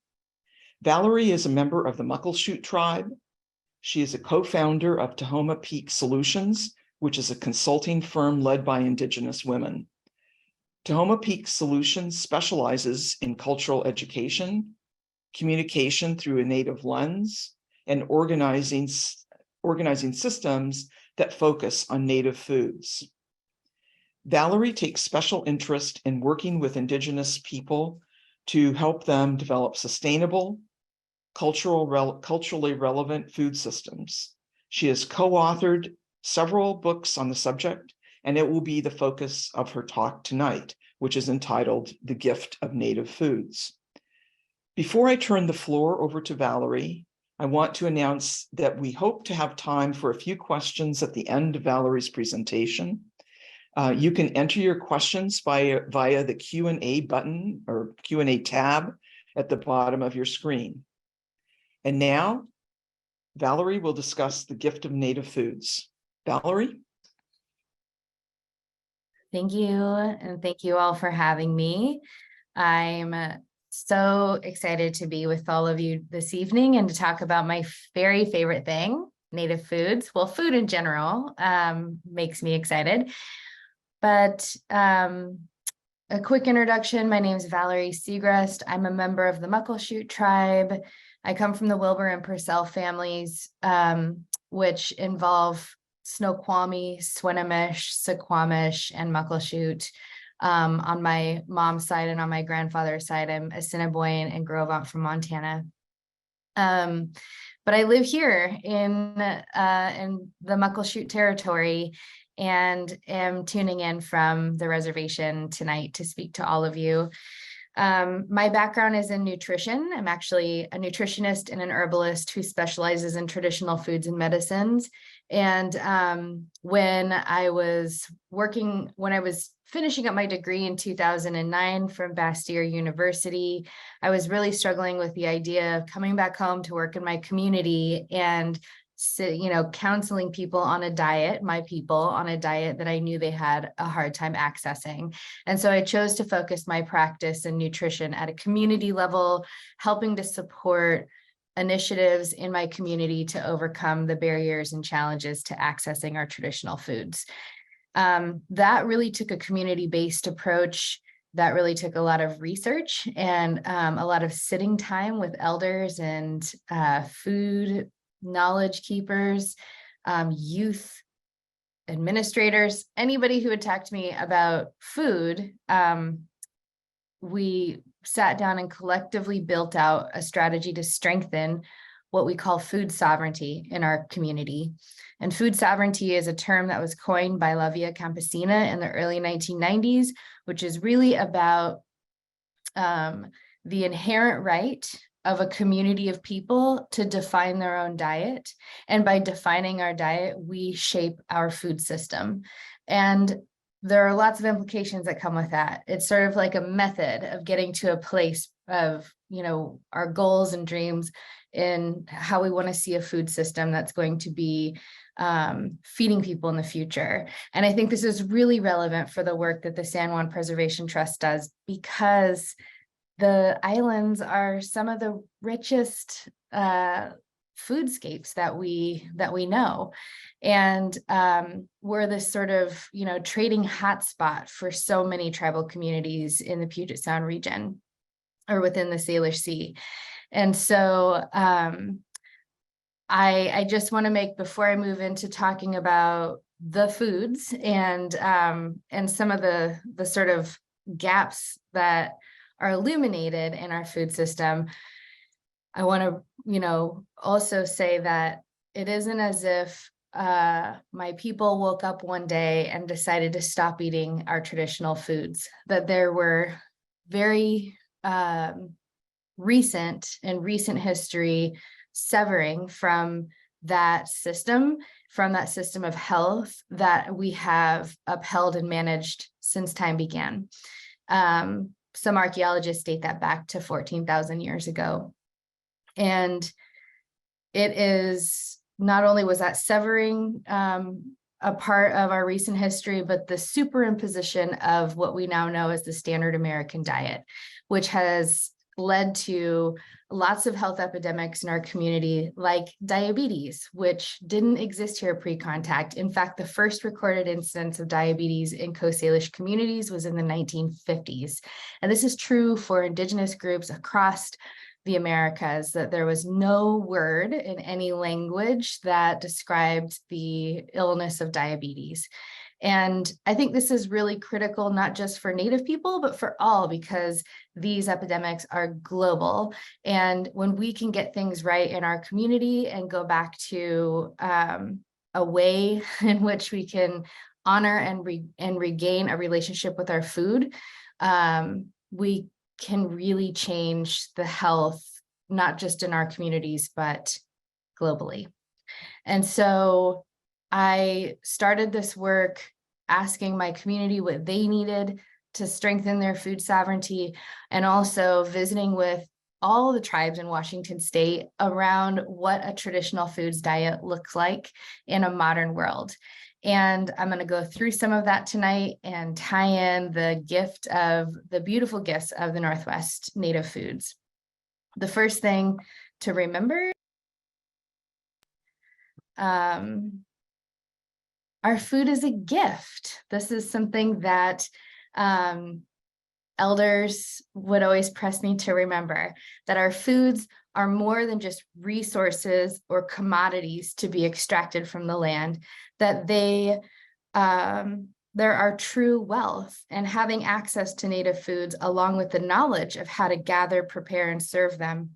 [SPEAKER 11] Valerie is a member of the Muckleshoot tribe. She is a co-founder of Tahoma Peak Solutions, which is a consulting firm led by Indigenous women. Tahoma Peak Solutions specializes in cultural education, communication through a Native lens, and organizing systems that focus on Native foods. Valerie takes special interest in working with Indigenous people to help them develop sustainable, culturally relevant food systems. She has co-authored several books on the subject, and it will be the focus of her talk tonight, which is entitled The Gift of Native Foods. Before I turn the floor over to Valerie, I want to announce that we hope to have time for a few questions at the end of Valerie's presentation. You can enter your questions via the Q&A button or Q&A tab at the bottom of your screen. And now, Valerie will discuss the gift of native foods. Valerie?
[SPEAKER 12] Thank you, and thank you all for having me. I'm so excited to be with all of you this evening and to talk about my very favorite thing, native foods. Well, food in general makes me excited. But a quick introduction, my name is Valerie Segrest. I'm a member of the Muckleshoot tribe. I come from the Wilbur and Purcell families, which involve Snoqualmie, Swinomish, Suquamish, and Muckleshoot. On my mom's side and on my grandfather's side, I'm Assiniboine and Gros Ventre from Montana. But I live here in the Muckleshoot territory and am tuning in from the reservation tonight to speak to all of you. My background is in nutrition. I'm actually a nutritionist and an herbalist who specializes in traditional foods and medicines. And when I was finishing up my degree in 2009 from Bastyr University, I was really struggling with the idea of coming back home to work in my community and counseling people on a diet, my people on a diet that I knew they had a hard time accessing. And so I chose to focus my practice in nutrition at a community level, helping to support initiatives in my community to overcome the barriers and challenges to accessing our traditional foods. That really took a community-based approach. That really took a lot of research and a lot of sitting time with elders and food knowledge keepers, youth administrators, anybody who had talked to me about food. We sat down and collectively built out a strategy to strengthen what we call food sovereignty in our community. And food sovereignty is a term that was coined by La Via Campesina in the early 1990s, which is really about the inherent right of a community of people to define their own diet. And by defining our diet, we shape our food system. And there are lots of implications that come with that. It's sort of like a method of getting to a place of, our goals and dreams in how we want to see a food system that's going to be feeding people in the future. And I think this is really relevant for the work that the San Juan Preservation Trust does, because the islands are some of the richest foodscapes that we know. And we're this sort of, trading hotspot for so many tribal communities in the Puget Sound region or within the Salish Sea. And so I just want to make, before I move into talking about the foods and some of the sort of gaps that are illuminated in our food system, I want to, also say that it isn't as if my people woke up one day and decided to stop eating our traditional foods, that there were very recent history severing from that system of health that we have upheld and managed since time began. Some archaeologists date that back to 14,000 years ago. And it is, not only was that severing a part of our recent history, but the superimposition of what we now know as the standard American diet, which has led to lots of health epidemics in our community, like diabetes, which didn't exist here pre-contact. In fact, the first recorded instance of diabetes in Coast Salish communities was in the 1950s. And this is true for Indigenous groups across the Americas, that there was no word in any language that described the illness of diabetes. And I think this is really critical, not just for Native people, but for all, because these epidemics are global. And when we can get things right in our community and go back to a way in which we can honor and regain a relationship with our food, we can really change the health, not just in our communities, but globally. And so I started this work asking my community what they needed to strengthen their food sovereignty, and also visiting with all the tribes in Washington state around what a traditional foods diet looks like in a modern world. And I'm going to go through some of that tonight and tie in the beautiful gifts of the Northwest Native foods. The first thing to remember, our food is a gift. This is something that elders would always press me to remember, that our foods are more than just resources or commodities to be extracted from the land, that they're our true wealth. And having access to Native foods, along with the knowledge of how to gather, prepare, and serve them,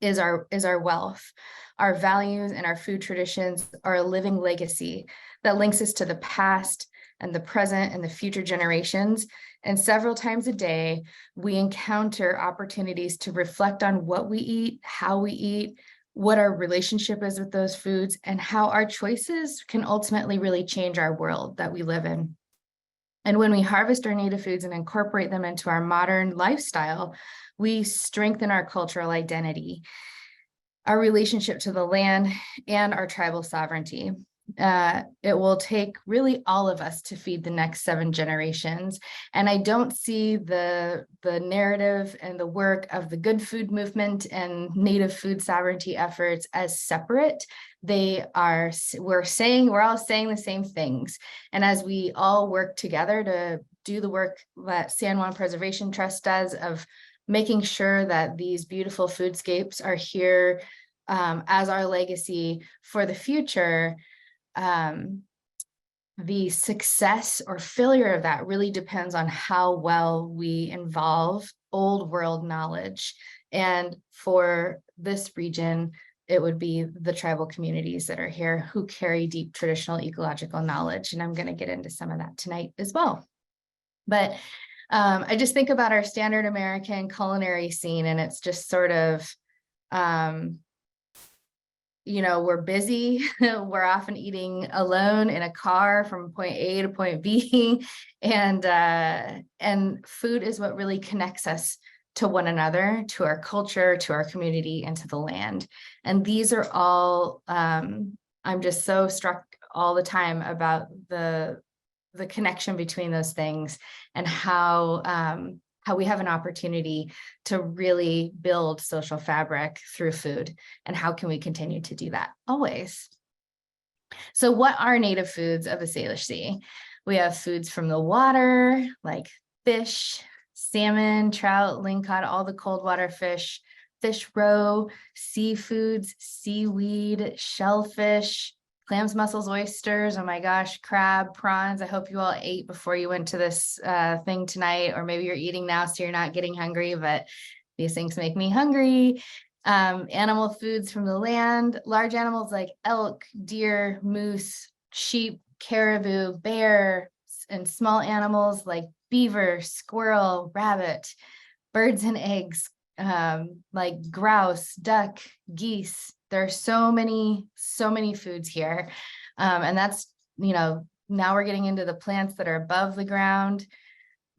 [SPEAKER 12] is our wealth. Our values and our food traditions are a living legacy that links us to the past and the present and the future generations. And several times a day, we encounter opportunities to reflect on what we eat, how we eat, what our relationship is with those foods, and how our choices can ultimately really change our world that we live in. And when we harvest our Native foods and incorporate them into our modern lifestyle, we strengthen our cultural identity, our relationship to the land, and our tribal sovereignty. It will take really all of us to feed the next 7 generations. And I don't see the narrative and the work of the good food movement and Native food sovereignty efforts as separate. We're all saying the same things. And as we all work together to do the work that San Juan Preservation Trust does of making sure that these beautiful foodscapes are here as our legacy for the future, the success or failure of that really depends on how well we involve old world knowledge. And for this region, it would be the tribal communities that are here who carry deep traditional ecological knowledge. And I'm going to get into some of that tonight as well. But I just think about our standard American culinary scene, and it's just sort of, we're busy. We're often eating alone in a car from point A to point B, and food is what really connects us to one another, to our culture, to our community, and to the land. And these are all, I'm just so struck all the time about the connection between those things, and how we have an opportunity to really build social fabric through food, and how can we continue to do that always. So what are Native foods of the Salish Sea? We have foods from the water, like fish, salmon, trout, lingcod, all the cold water fish, fish roe, seafoods, seaweed, shellfish, clams, mussels, oysters, oh my gosh, crab, prawns. I hope you all ate before you went to this thing tonight, or maybe you're eating now so you're not getting hungry, but these things make me hungry. Animal foods from the land, large animals like elk, deer, moose, sheep, caribou, bear, and small animals like beaver, squirrel, rabbit, birds and eggs, like grouse, duck, geese. There are so many foods here. And that's, now we're getting into the plants that are above the ground: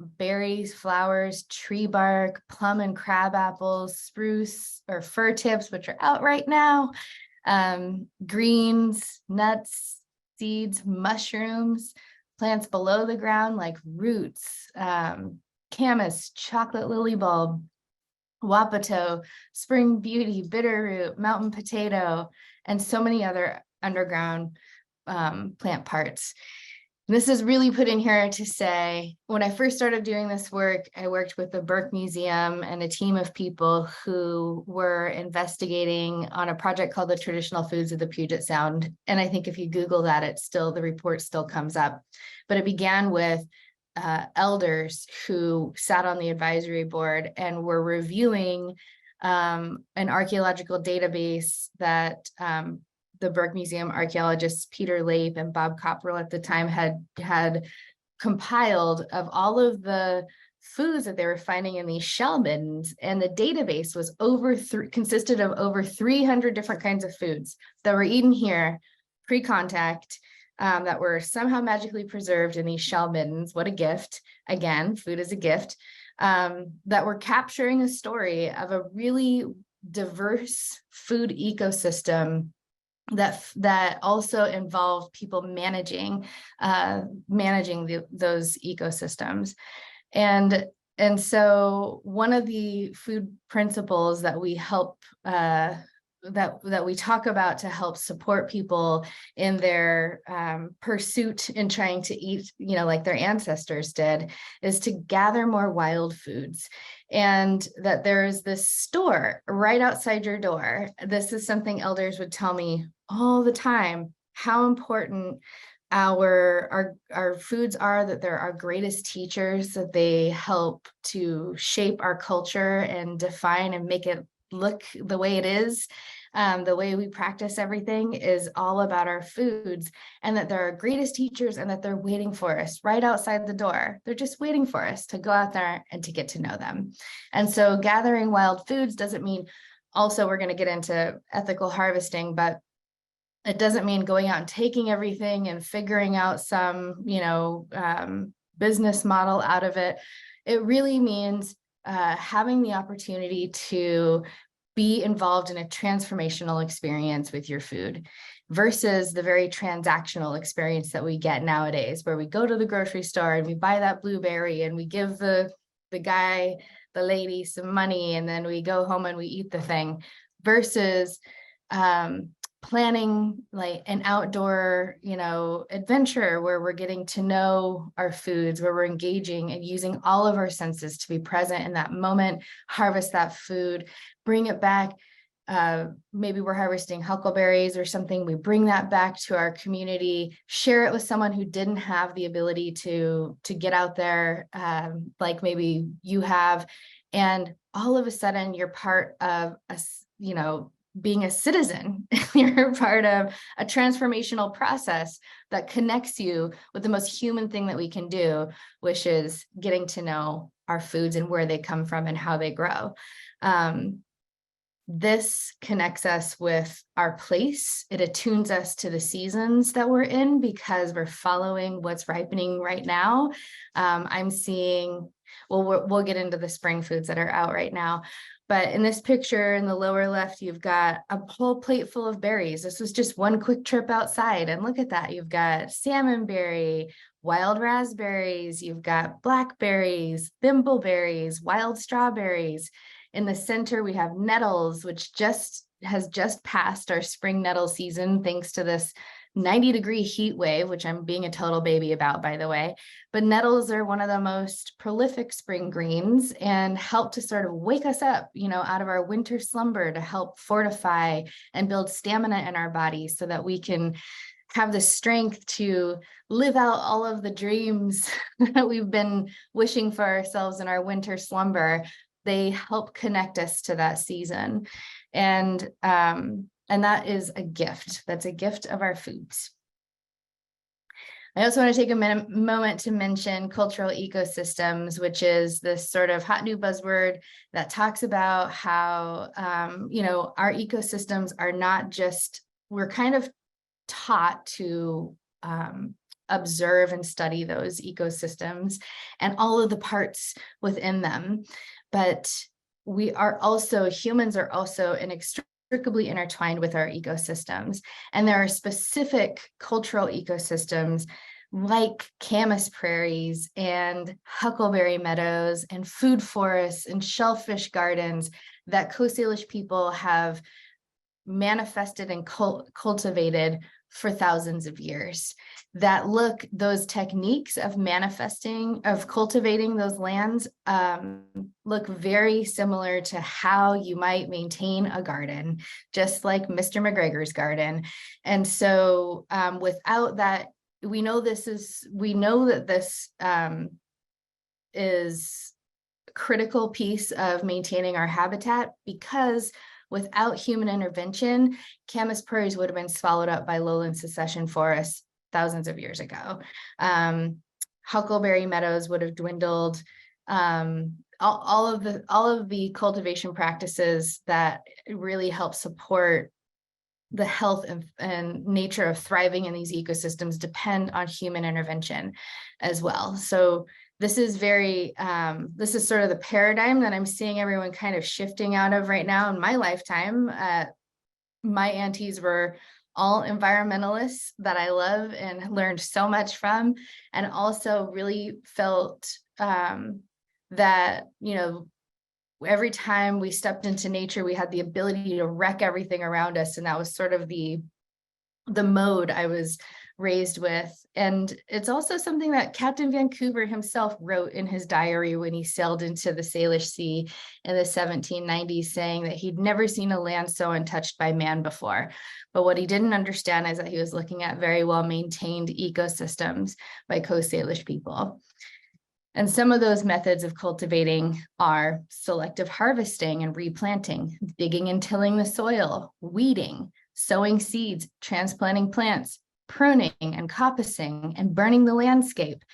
[SPEAKER 12] berries, flowers, tree bark, plum and crab apples, spruce or fir tips, which are out right now, greens, nuts, seeds, mushrooms, plants below the ground like roots, camas, chocolate lily bulb, wapato, spring beauty, bitterroot, mountain potato, and so many other underground plant parts. This is really put in here to say, when I first started doing this work, I worked with the Burke Museum and a team of people who were investigating on a project called the Traditional Foods of the Puget Sound. And I think if you Google that, the report still comes up. But it began with elders who sat on the advisory board and were reviewing an archaeological database that the Burke Museum archaeologists Peter Lape and Bob Copperell at the time had compiled of all of the foods that they were finding in these shell middens. And the database was consisted of over 300 different kinds of foods that were eaten here pre-contact, that were somehow magically preserved in these shell middens. What a gift. Again, food is a gift. That were capturing a story of a really diverse food ecosystem that also involved people managing those ecosystems. And so one of the food principles that we help that we talk about to help support people in their pursuit in trying to eat, like their ancestors did, is to gather more wild foods. And that there is this store right outside your door. This is something elders would tell me all the time, how important our foods are, that they're our greatest teachers, that they help to shape our culture and define and make it look the way it is. The way we practice everything is all about our foods, and that they're our greatest teachers, and that they're waiting for us right outside the door. They're just waiting for us to go out there and to get to know them. And so gathering wild foods doesn't mean also we're going to get into ethical harvesting, but it doesn't mean going out and taking everything and figuring out some, business model out of it. It really means having the opportunity to be involved in a transformational experience with your food versus the very transactional experience that we get nowadays, where we go to the grocery store and we buy that blueberry and we give the guy, the lady some money, and then we go home and we eat the thing, versus planning like an outdoor, adventure where we're getting to know our foods, where we're engaging and using all of our senses to be present in that moment, harvest that food, bring it back. Maybe we're harvesting huckleberries or something. We bring that back to our community, share it with someone who didn't have the ability to get out there, like maybe you have. And all of a sudden you're part of being a citizen. You're part of a transformational process that connects you with the most human thing that we can do, which is getting to know our foods and where they come from and how they grow. This connects us with our place. It attunes us to the seasons that we're in because we're following what's ripening right now. I'm seeing, we'll get into the spring foods that are out right now. But in this picture in the lower left, you've got a whole plate full of berries. This was just one quick trip outside. And look at that. You've got salmonberry, wild raspberries, you've got blackberries, thimbleberries, wild strawberries. In the center, we have nettles, which has just passed our spring nettle season, thanks to this 90-degree heat wave, which I'm being a total baby about, by the way. But nettles are one of the most prolific spring greens and help to sort of wake us up, out of our winter slumber, to help fortify and build stamina in our bodies so that we can have the strength to live out all of the dreams that we've been wishing for ourselves in our winter slumber. They help connect us to that season. And that is a gift. That's a gift of our foods. I also want to take a moment to mention cultural ecosystems, which is this sort of hot new buzzword that talks about how, our ecosystems are not just, we're kind of taught to observe and study those ecosystems and all of the parts within them. But humans are also inextricably intertwined with our ecosystems. And there are specific cultural ecosystems like camas prairies and huckleberry meadows and food forests and shellfish gardens that Coast Salish people have manifested and cultivated for thousands of years. Those techniques of cultivating those lands look very similar to how you might maintain a garden, just like Mr. McGregor's garden. And so without that, we know that this is a critical piece of maintaining our habitat, because without human intervention, camas prairies would have been swallowed up by lowland succession forests thousands of years ago. Huckleberry meadows would have dwindled. All of the cultivation practices that really help support the health and nature of thriving in these ecosystems depend on human intervention as well. So this is this is sort of the paradigm that I'm seeing everyone kind of shifting out of right now in my lifetime. My aunties were all environmentalists that I love and learned so much from, and also really felt that, every time we stepped into nature, we had the ability to wreck everything around us. And that was sort of the mode I was raised with. And it's also something that Captain Vancouver himself wrote in his diary when he sailed into the Salish Sea in the 1790s, saying that he'd never seen a land so untouched by man before. But what he didn't understand is that he was looking at very well maintained ecosystems by Coast Salish people. And some of those methods of cultivating are selective harvesting and replanting, digging and tilling the soil, weeding, sowing seeds, transplanting plants, pruning and coppicing, and burning the landscape.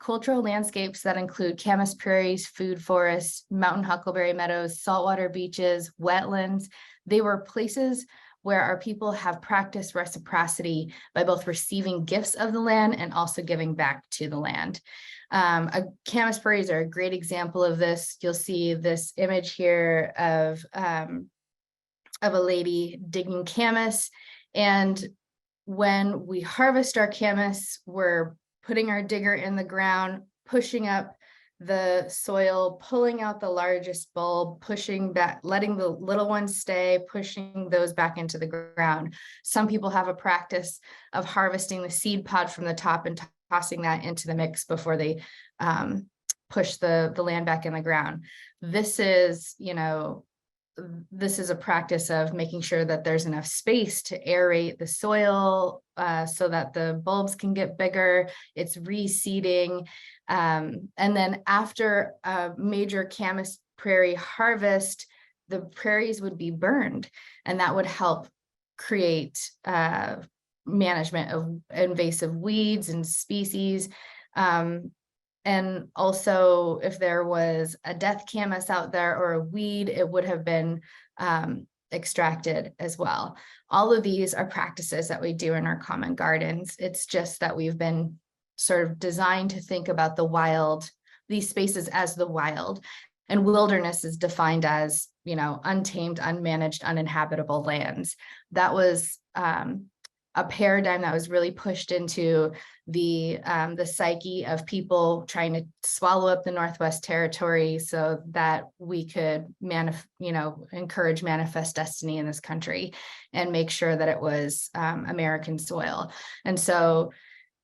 [SPEAKER 12] Cultural landscapes that include camas prairies, food forests, mountain huckleberry meadows, saltwater beaches, wetlands. They were places where our people have practiced reciprocity by both receiving gifts of the land and also giving back to the land. Camas prairies are a great example of this. You'll see this image here of a lady digging camas. And when we harvest our camas, we're putting our digger in the ground, pushing up the soil, pulling out the largest bulb, pushing back, letting the little ones stay, pushing those back into the ground. Some people have a practice of harvesting the seed pod from the top and tossing that into the mix before they push the land back in the ground. This is a practice of making sure that there's enough space to aerate the soil so that the bulbs can get bigger. It's reseeding. And then after a major camas prairie harvest, the prairies would be burned, and that would help create management of invasive weeds and species. And also, if there was a death camas out there or a weed, it would have been extracted as well. All of these are practices that we do in our common gardens. It's just that we've been sort of designed to think about the wild, these spaces as the wild. And wilderness is defined as, untamed, unmanaged, uninhabitable lands. That was a paradigm that was really pushed into the psyche of people trying to swallow up the Northwest Territory so that we could encourage manifest destiny in this country and make sure that it was American soil. And so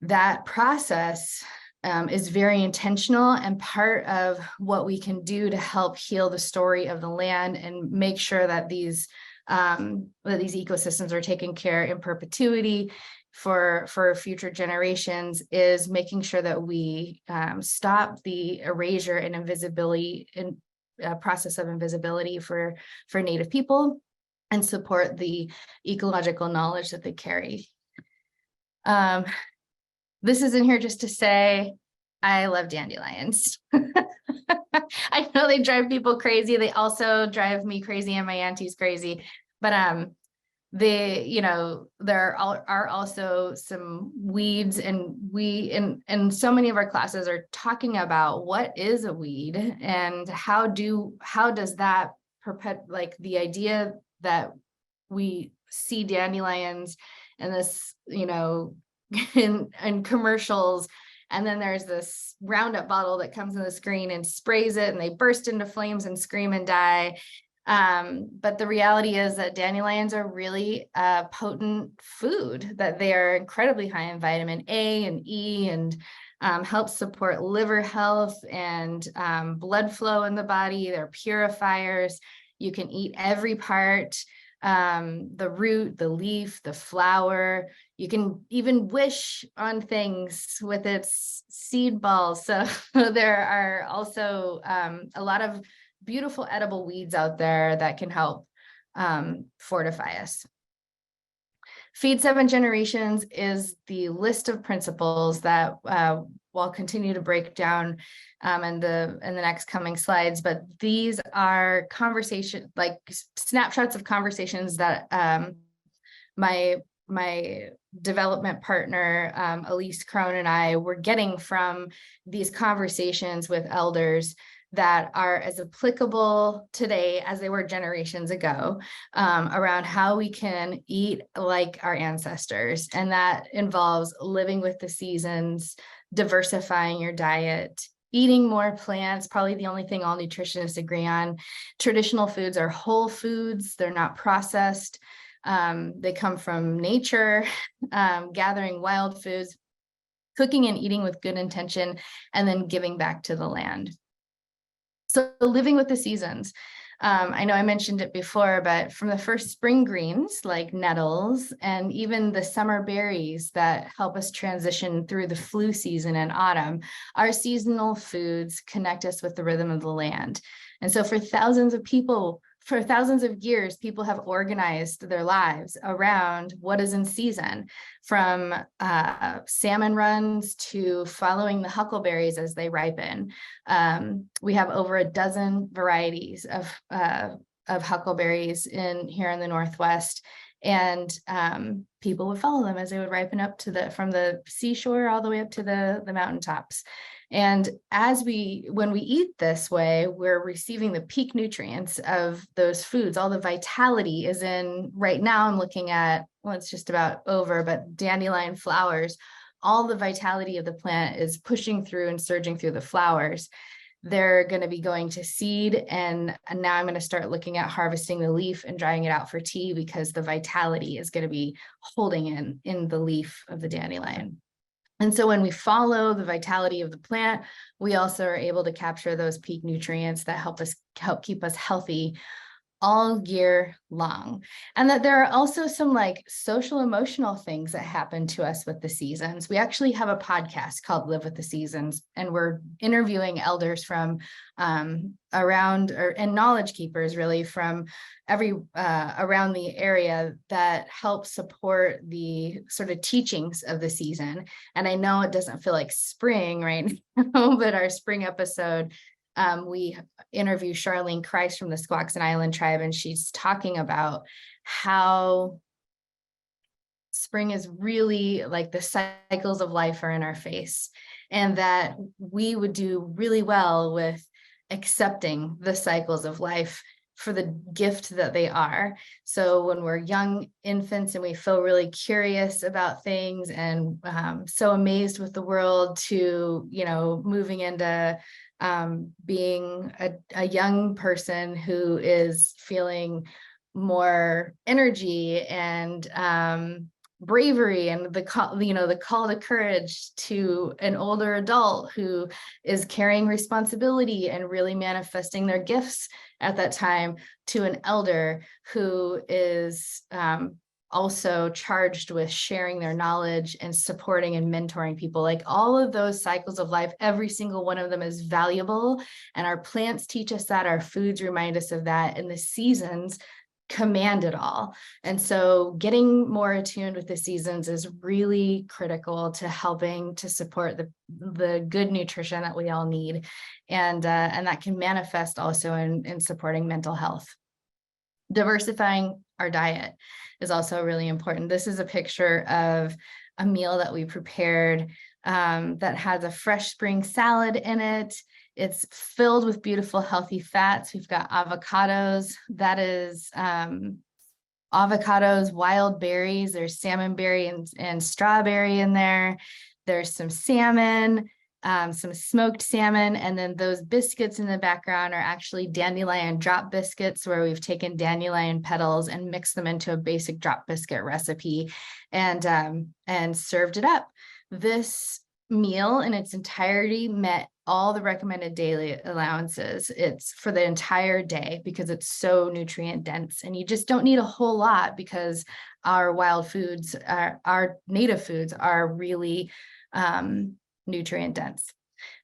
[SPEAKER 12] that process is very intentional and part of what we can do to help heal the story of the land and make sure that these ecosystems are taken care in perpetuity for future generations, is making sure that we stop the erasure and invisibility and process of invisibility for Native people and support the ecological knowledge that they carry. This is in here just to say, I love dandelions. I know they drive people crazy. They also drive me crazy and my aunties crazy, but there are also some weeds, and we in so many of our classes are talking about what is a weed and how does that the idea that we see dandelions and this in commercials. And then there's this Roundup bottle that comes in the screen and sprays it, and they burst into flames and scream and die. But the reality is that dandelions are really potent food, that they are incredibly high in vitamin A and E, and help support liver health and blood flow in the body. They're purifiers. You can eat every part, the root, the leaf, the flower. You can even wish on things with its seed balls. So there are also a lot of beautiful edible weeds out there that can help fortify us. Feed 7 Generations is the list of principles that we'll continue to break down in the next coming slides, but these are conversation, like snapshots of conversations that my development partner, Elise Crone, and I were getting from these conversations with elders that are as applicable today as they were generations ago, around how we can eat like our ancestors. And that involves living with the seasons, diversifying your diet, eating more plants, probably the only thing all nutritionists agree on. Traditional foods are whole foods, they're not processed. They come from nature, gathering wild foods, cooking and eating with good intention, and then giving back to the land. So living with the seasons. I know I mentioned it before, but from the first spring greens like nettles and even the summer berries that help us transition through the flu season and autumn, our seasonal foods connect us with the rhythm of the land. And so for thousands of years, people have organized their lives around what is in season, from salmon runs to following the huckleberries as they ripen. We have over a dozen varieties of huckleberries here in the Northwest, and people would follow them as they would ripen up from the seashore all the way up to the mountaintops. And when we eat this way, we're receiving the peak nutrients of those foods. All the vitality is in, right now I'm looking at, well, it's just about over, but dandelion flowers, all the vitality of the plant is pushing through and surging through the flowers. They're going to be going to seed, and now I'm going to start looking at harvesting the leaf and drying it out for tea, because the vitality is going to be holding in the leaf of the dandelion. And so when we follow the vitality of the plant, we also are able to capture those peak nutrients that help keep us healthy all year long. And that there are also some like social emotional things that happen to us with the seasons. We actually have a podcast called Live with the Seasons, and we're interviewing elders from around, and knowledge keepers really from around the area that help support the sort of teachings of the season. And I know it doesn't feel like spring right now, but our spring episode, we interview Charlene Christ from the Squaxin Island tribe, and she's talking about how spring is really like the cycles of life are in our face, and that we would do really well with accepting the cycles of life for the gift that they are. So when we're young infants and we feel really curious about things and so amazed with the world, to, moving into being a young person who is feeling more energy and bravery, and the call to courage, to an older adult who is carrying responsibility and really manifesting their gifts at that time, to an elder who is also charged with sharing their knowledge and supporting and mentoring people. Like all of those cycles of life, every single one of them is valuable. And our plants teach us that, our foods remind us of that, and the seasons command it all. And so getting more attuned with the seasons is really critical to helping to support the good nutrition that we all need. And that can manifest also in supporting mental health. Diversifying our diet is also really important. This is a picture of a meal that we prepared that has a fresh spring salad in it. It's filled with beautiful, healthy fats. We've got avocados. That is avocados, wild berries, there's salmonberry and strawberry in there. There's some salmon, some smoked salmon, and then those biscuits in the background are actually dandelion drop biscuits, where we've taken dandelion petals and mixed them into a basic drop biscuit recipe and served it up. This meal in its entirety met all the recommended daily allowances. It's for the entire day because it's so nutrient dense, and you just don't need a whole lot because our wild foods, our native foods are really nutrient dense.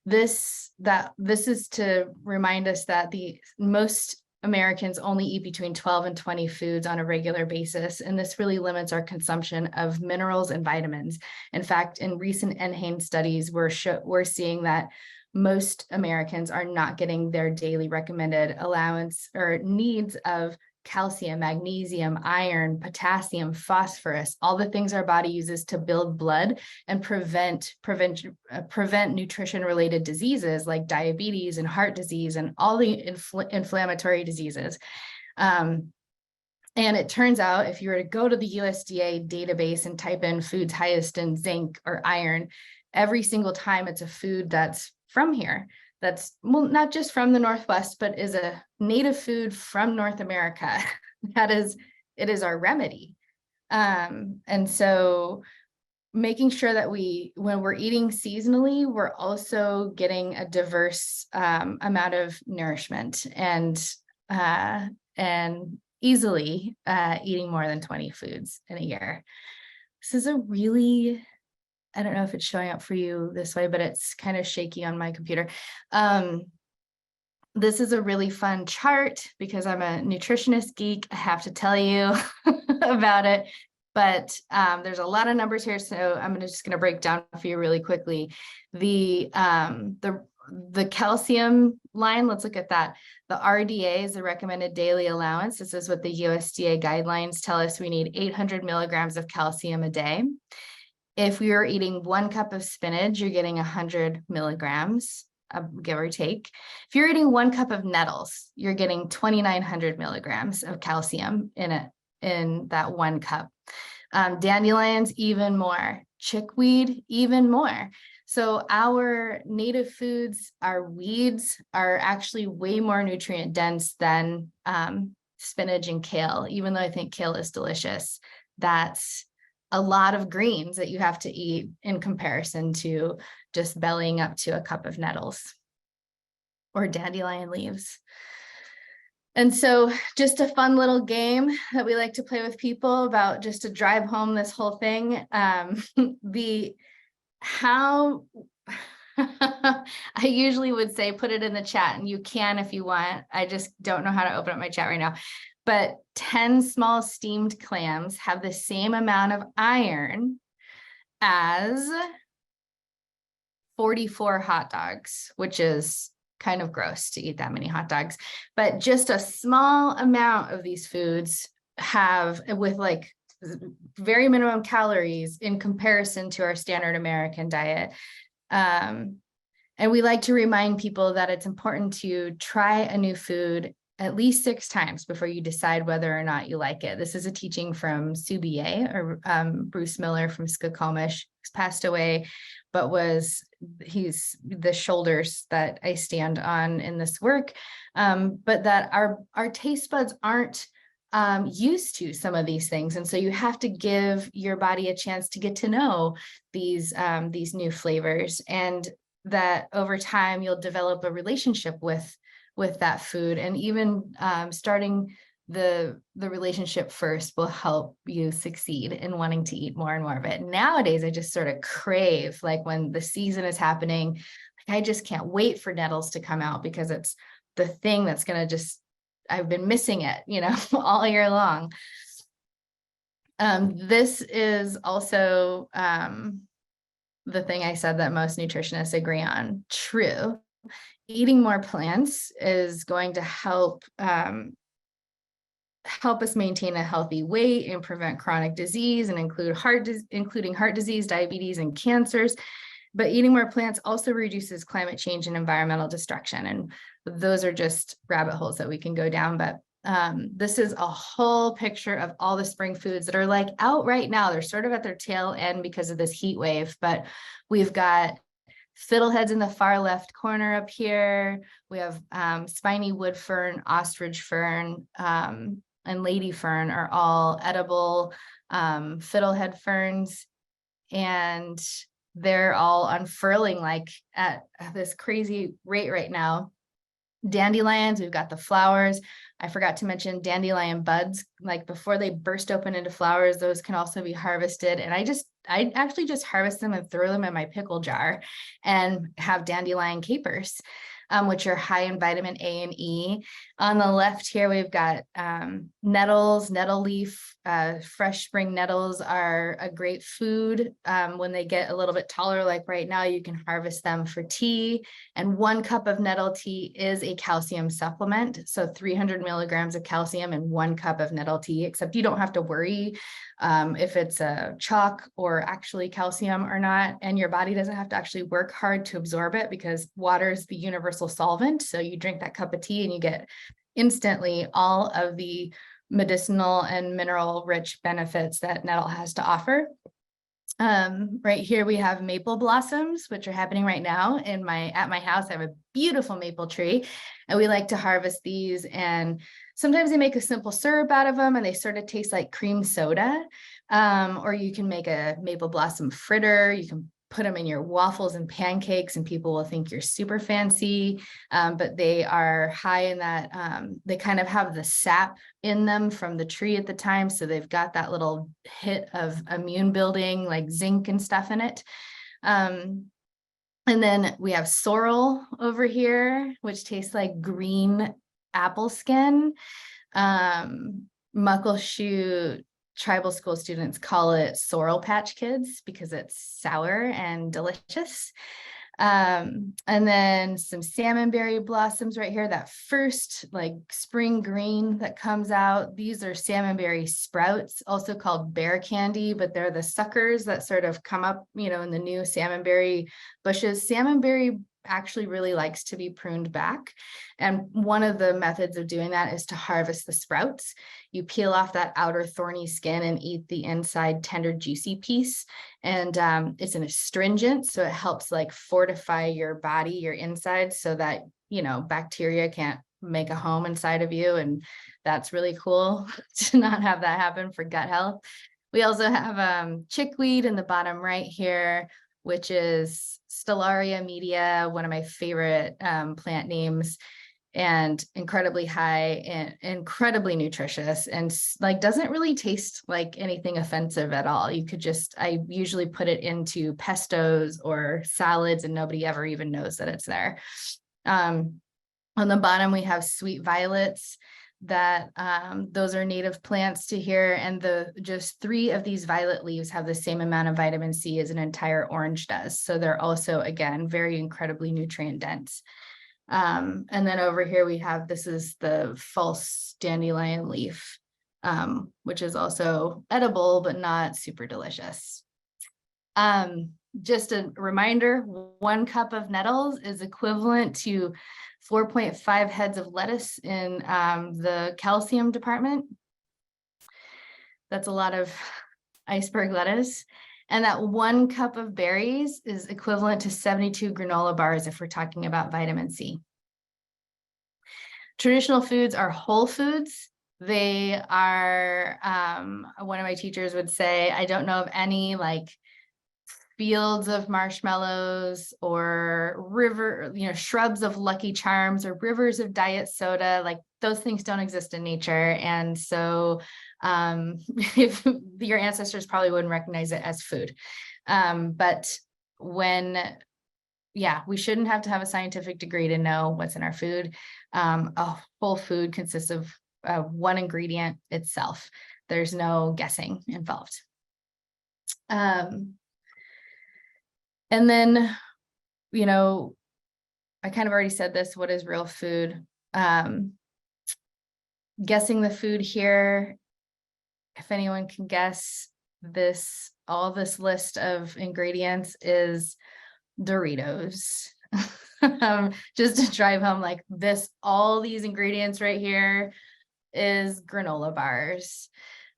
[SPEAKER 12] This is to remind us that most Americans only eat between 12 and 20 foods on a regular basis, and this really limits our consumption of minerals and vitamins. In fact, in recent NHANES studies, we're seeing that most Americans are not getting their daily recommended allowance or needs of calcium, magnesium, iron, potassium, phosphorus, all the things our body uses to build blood and prevent nutrition-related diseases like diabetes and heart disease and all the inflammatory diseases. And it turns out if you were to go to the USDA database and type in foods highest in zinc or iron, every single time it's a food that's from here. That's, well, not just from the Northwest, but is a native food from North America. It is our remedy. And so making sure that when we're eating seasonally, we're also getting a diverse amount of nourishment and easily eating more than 20 foods in a year. This is a really, I don't know if it's showing up for you this way, but it's kind of shaky on my computer. This is a really fun chart because I'm a nutritionist geek. I have to tell you about it, but there's a lot of numbers here. So I'm just going to break down for you really quickly. The calcium line, let's look at that. The RDA is the recommended daily allowance. This is what the USDA guidelines tell us. We need 800 milligrams of calcium a day. If we are eating 1 cup of spinach, you're getting 100 milligrams, give or take. If you're eating 1 cup of nettles, you're getting 2,900 milligrams of calcium in that 1 cup. Dandelions, even more. Chickweed, even more. So our native foods, our weeds are actually way more nutrient dense than spinach and kale, even though I think kale is delicious. That's a lot of greens that you have to eat in comparison to just bellying up to a cup of nettles or dandelion leaves. And so just a fun little game that we like to play with people about just to drive home this whole thing. I usually would say, put it in the chat, and you can if you want. I just don't know how to open up my chat right now. But 10 small steamed clams have the same amount of iron as 44 hot dogs, which is kind of gross to eat that many hot dogs. But just a small amount of these foods have, with like very minimum calories in comparison to our standard American diet. And we like to remind people that it's important to try a new food at least 6 times before you decide whether or not you like it. This is a teaching from Subier, or Bruce Miller from Skokomish, who's passed away, but he's the shoulders that I stand on in this work, but that our taste buds aren't used to some of these things. And so you have to give your body a chance to get to know these new flavors, and that over time you'll develop a relationship with that food. And even starting the relationship first will help you succeed in wanting to eat more and more of it. Nowadays, I just sort of crave, like when the season is happening, like I just can't wait for nettles to come out because it's the thing that's going to I've been missing it, all year long. This is also the thing I said that most nutritionists agree on. True. Eating more plants is going to help us maintain a healthy weight and prevent chronic disease, and including heart disease, diabetes, and cancers. But eating more plants also reduces climate change and environmental destruction. And those are just rabbit holes that we can go down. But This is a whole picture of all the spring foods that are like out right now. They're sort of at their tail end because of this heat wave, but we've got fiddleheads in the far left corner up here. We have spiny wood fern, ostrich fern, and lady fern are all edible fiddlehead ferns. And they're all unfurling like at this crazy rate right now. Dandelions, we've got the flowers. I forgot to mention dandelion buds, like before they burst open into flowers, those can also be harvested. And I actually just harvest them and throw them in my pickle jar and have dandelion capers, which are high in vitamin A and E. On the left here, we've got nettles, nettle leaf. Fresh spring nettles are a great food. When they get a little bit taller, like right now, you can harvest them for tea. And 1 cup of nettle tea is a calcium supplement. So 300 milligrams of calcium in 1 cup of nettle tea, except you don't have to worry if it's a chalk or actually calcium or not. And your body doesn't have to actually work hard to absorb it because water is the universal solvent. So you drink that cup of tea and you get instantly all of the medicinal and mineral rich benefits that nettle has to offer. Right here we have maple blossoms, which are happening right now at my house. I have a beautiful maple tree and we like to harvest these, and sometimes they make a simple syrup out of them and they sort of taste like cream soda. Or you can make a maple blossom fritter. You can put them in your waffles and pancakes and people will think you're super fancy, but they are high in that, they kind of have the sap in them from the tree at the time. So they've got that little hit of immune building, like zinc and stuff in it. And then we have sorrel over here, which tastes like green apple skin. Muckleshoot tribal school students call it sorrel patch kids because it's sour and delicious. And then some salmonberry blossoms right here, that first like spring green that comes out. These are salmonberry sprouts, also called bear candy, but they're the suckers that sort of come up, you know, in the new salmonberry bushes. Salmonberry actually really likes to be pruned back. And one of the methods of doing that is to harvest the sprouts. You peel off that outer thorny skin and eat the inside tender, juicy piece. And it's an astringent, so it helps like fortify your body, your insides, so that, you know, bacteria can't make a home inside of you. And that's really cool to not have that happen for gut health. We also have chickweed in the bottom right here, which is Stellaria media, one of my favorite plant names, and incredibly high and incredibly nutritious, and like doesn't really taste like anything offensive at all. You could just, I usually put it into pestos or salads and nobody ever even knows that it's there. On the bottom, we have sweet violets that those are native plants to here, and just 3 of these violet leaves have the same amount of vitamin C as an entire orange does. So they're also, again, very incredibly nutrient dense. And then over here we have, this is the false dandelion leaf, which is also edible, but not super delicious. Just a reminder, 1 cup of nettles is equivalent to 4.5 heads of lettuce in the calcium department. That's a lot of iceberg lettuce. And that 1 cup of berries is equivalent to 72 granola bars if we're talking about vitamin C. Traditional foods are whole foods. They are, one of my teachers would say, I don't know of any like fields of marshmallows or shrubs of Lucky Charms or rivers of diet soda. Like those things don't exist in nature. And so if your ancestors probably wouldn't recognize it as food. But we shouldn't have to have a scientific degree to know what's in our food. A whole food consists of 1 ingredient itself. There's no guessing involved. And then, you know, I kind of already said this, what is real food? Guessing the food here, if anyone can guess this, all this list of ingredients is Doritos. Just to drive home like this, all these ingredients right here is granola bars.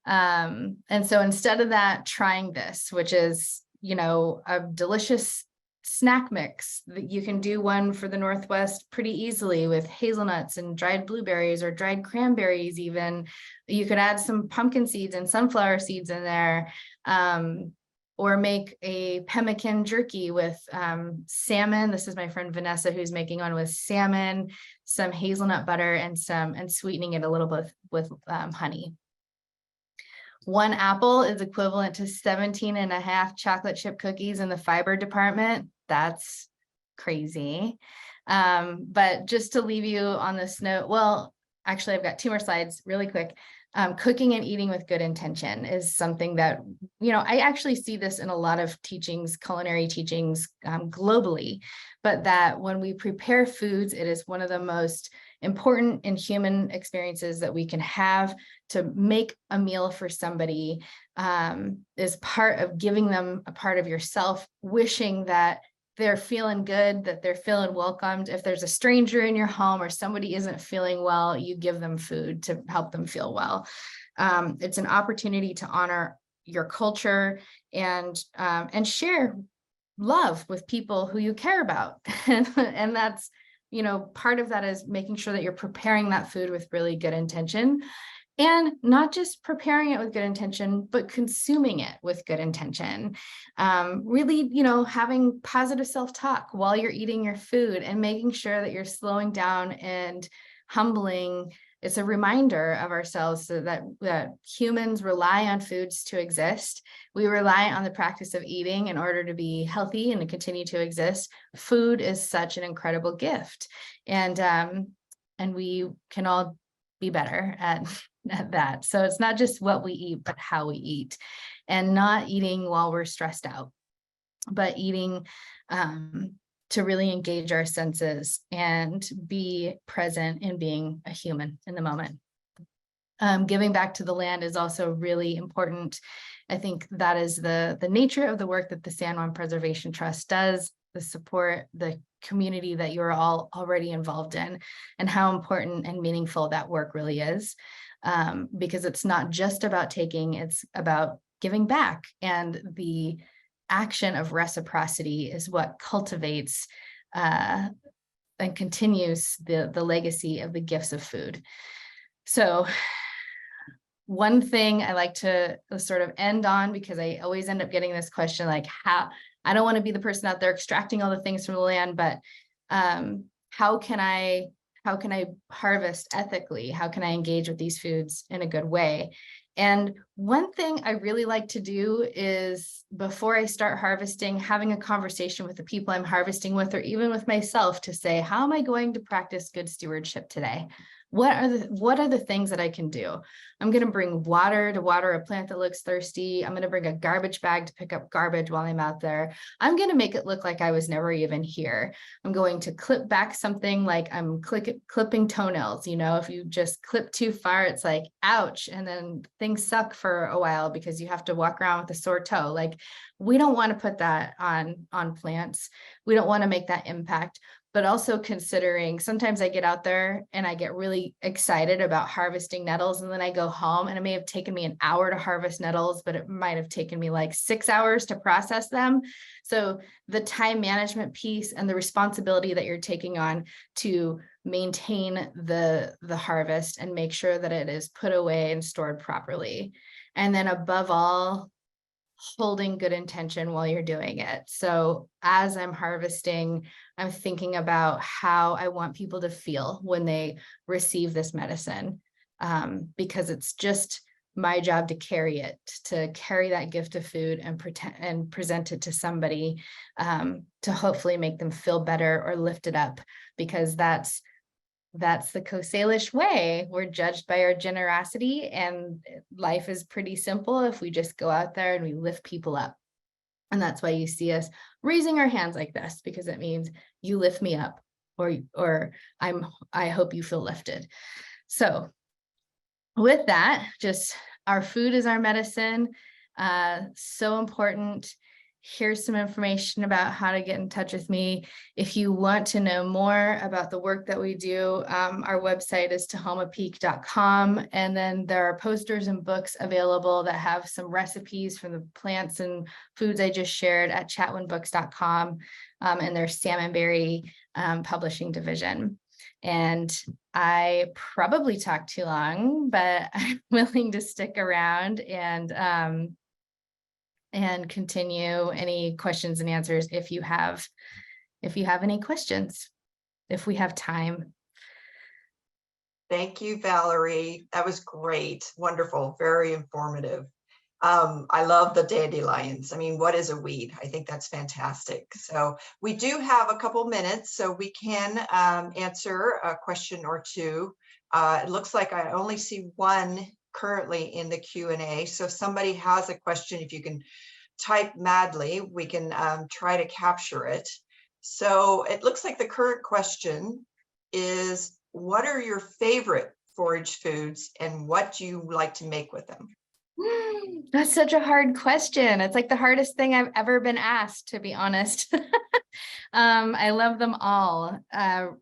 [SPEAKER 12] And so instead of that, trying this, which is, a delicious snack mix that you can do one for the Northwest pretty easily with hazelnuts and dried blueberries or dried cranberries. Even you could add some pumpkin seeds and sunflower seeds in there, or make a pemmican jerky with salmon. This is my friend Vanessa who's making one with salmon, some hazelnut butter, and sweetening it a little bit with honey. 1 apple is equivalent to 17 and a half chocolate chip cookies in the fiber department. That's crazy. But just to leave you on this note, well, actually, I've got 2 more slides really quick. Cooking and eating with good intention is something that, I actually see this in a lot of teachings, culinary teachings globally, but that when we prepare foods, it is one of the most important in human experiences that we can have. To make a meal for somebody is part of giving them a part of yourself, wishing that they're feeling good, that they're feeling welcomed. If there's a stranger in your home or somebody isn't feeling well, you give them food to help them feel well. It's an opportunity to honor your culture and share love with people who you care about. And that's, part of that is making sure that you're preparing that food with really good intention. And not just preparing it with good intention, but consuming it with good intention. Really, having positive self-talk while you're eating your food and making sure that you're slowing down and humbling. It's a reminder of ourselves so that humans rely on foods to exist. We rely on the practice of eating in order to be healthy and to continue to exist. Food is such an incredible gift. And we can all be better at that. So it's not just what we eat, but how we eat, and not eating while we're stressed out, but eating to really engage our senses and be present in being a human in the moment. Giving back to the land is also really important. I think that is the nature of the work that the San Juan Preservation Trust does, the support, the community that you're all already involved in, and how important and meaningful that work really is. Because it's not just about taking, it's about giving back. And the action of reciprocity is what cultivates and continues the legacy of the gifts of food. So one thing I like to sort of end on, because I always end up getting this question, like, how, I don't want to be the person out there extracting all the things from the land, but how can I harvest ethically? How can I engage with these foods in a good way? And one thing I really like to do is, before I start harvesting, having a conversation with the people I'm harvesting with, or even with myself, to say, how am I going to practice good stewardship today? What are the things that I can do? I'm going to bring water to water a plant that looks thirsty. I'm going to bring a garbage bag to pick up garbage while I'm out there. I'm going to make it look like I was never even here. I'm going to clip back something like I'm clipping toenails. If you just clip too far, it's like, ouch. And then things suck for a while because you have to walk around with a sore toe. Like, we don't want to put that on plants. We don't want to make that impact. But also considering, sometimes I get out there and I get really excited about harvesting nettles, and then I go home and it may have taken me an hour to harvest nettles, but it might have taken me like 6 hours to process them. So the time management piece and the responsibility that you're taking on to maintain the harvest and make sure that it is put away and stored properly. And then above all, holding good intention while you're doing it. So as I'm harvesting, I'm thinking about how I want people to feel when they receive this medicine, because it's just my job to carry that gift of food and present it to somebody, to hopefully make them feel better or lift it up, because that's the Coast Salish way. We're judged by our generosity, and life is pretty simple if we just go out there and we lift people up. And that's why you see us raising our hands like this, because it means you lift me up, or I hope you feel lifted. So with that, just our food is our medicine. So important. here's some information about how to get in touch with me. If you want to know more about the work that we do, our website is tahomapeak.com. And then there are posters and books available that have some recipes from the plants and foods I just shared at chatwinbooks.com, and their Salmonberry publishing division. And I probably talked too long, but I'm willing to stick around and continue any questions and answers if you have any questions, if we have time.
[SPEAKER 1] Thank you, Valerie. That was great. Wonderful. Very informative. I love the dandelions. I mean, what is a weed? I think that's fantastic. So we do have a couple minutes, so we can answer a question or two. It looks like I only see one currently in the Q&A. So if somebody has a question, if you can type madly, we can try to capture it. So it looks like the current question is, what are your favorite forage foods and what do you like to make with them?
[SPEAKER 12] That's such a hard question. It's like the hardest thing I've ever been asked, to be honest. I love them all.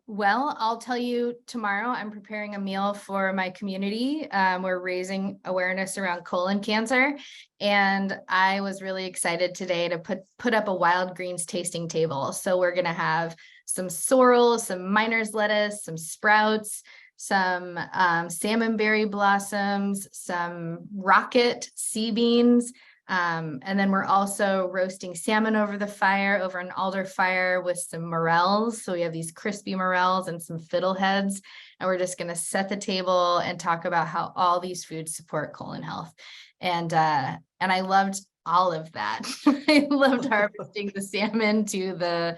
[SPEAKER 12] Well, I'll tell you, tomorrow I'm preparing a meal for my community. We're raising awareness around colon cancer. And I was really excited today to put up a wild greens tasting table. So we're going to have some sorrel, some miner's lettuce, some sprouts, some salmonberry blossoms, some rocket sea beans. And then we're also roasting salmon over the fire, over an alder fire with some morels. So we have these crispy morels and some fiddleheads. And we're just going to set the table and talk about how all these foods support colon health. And I loved all of that. I loved harvesting the salmon to the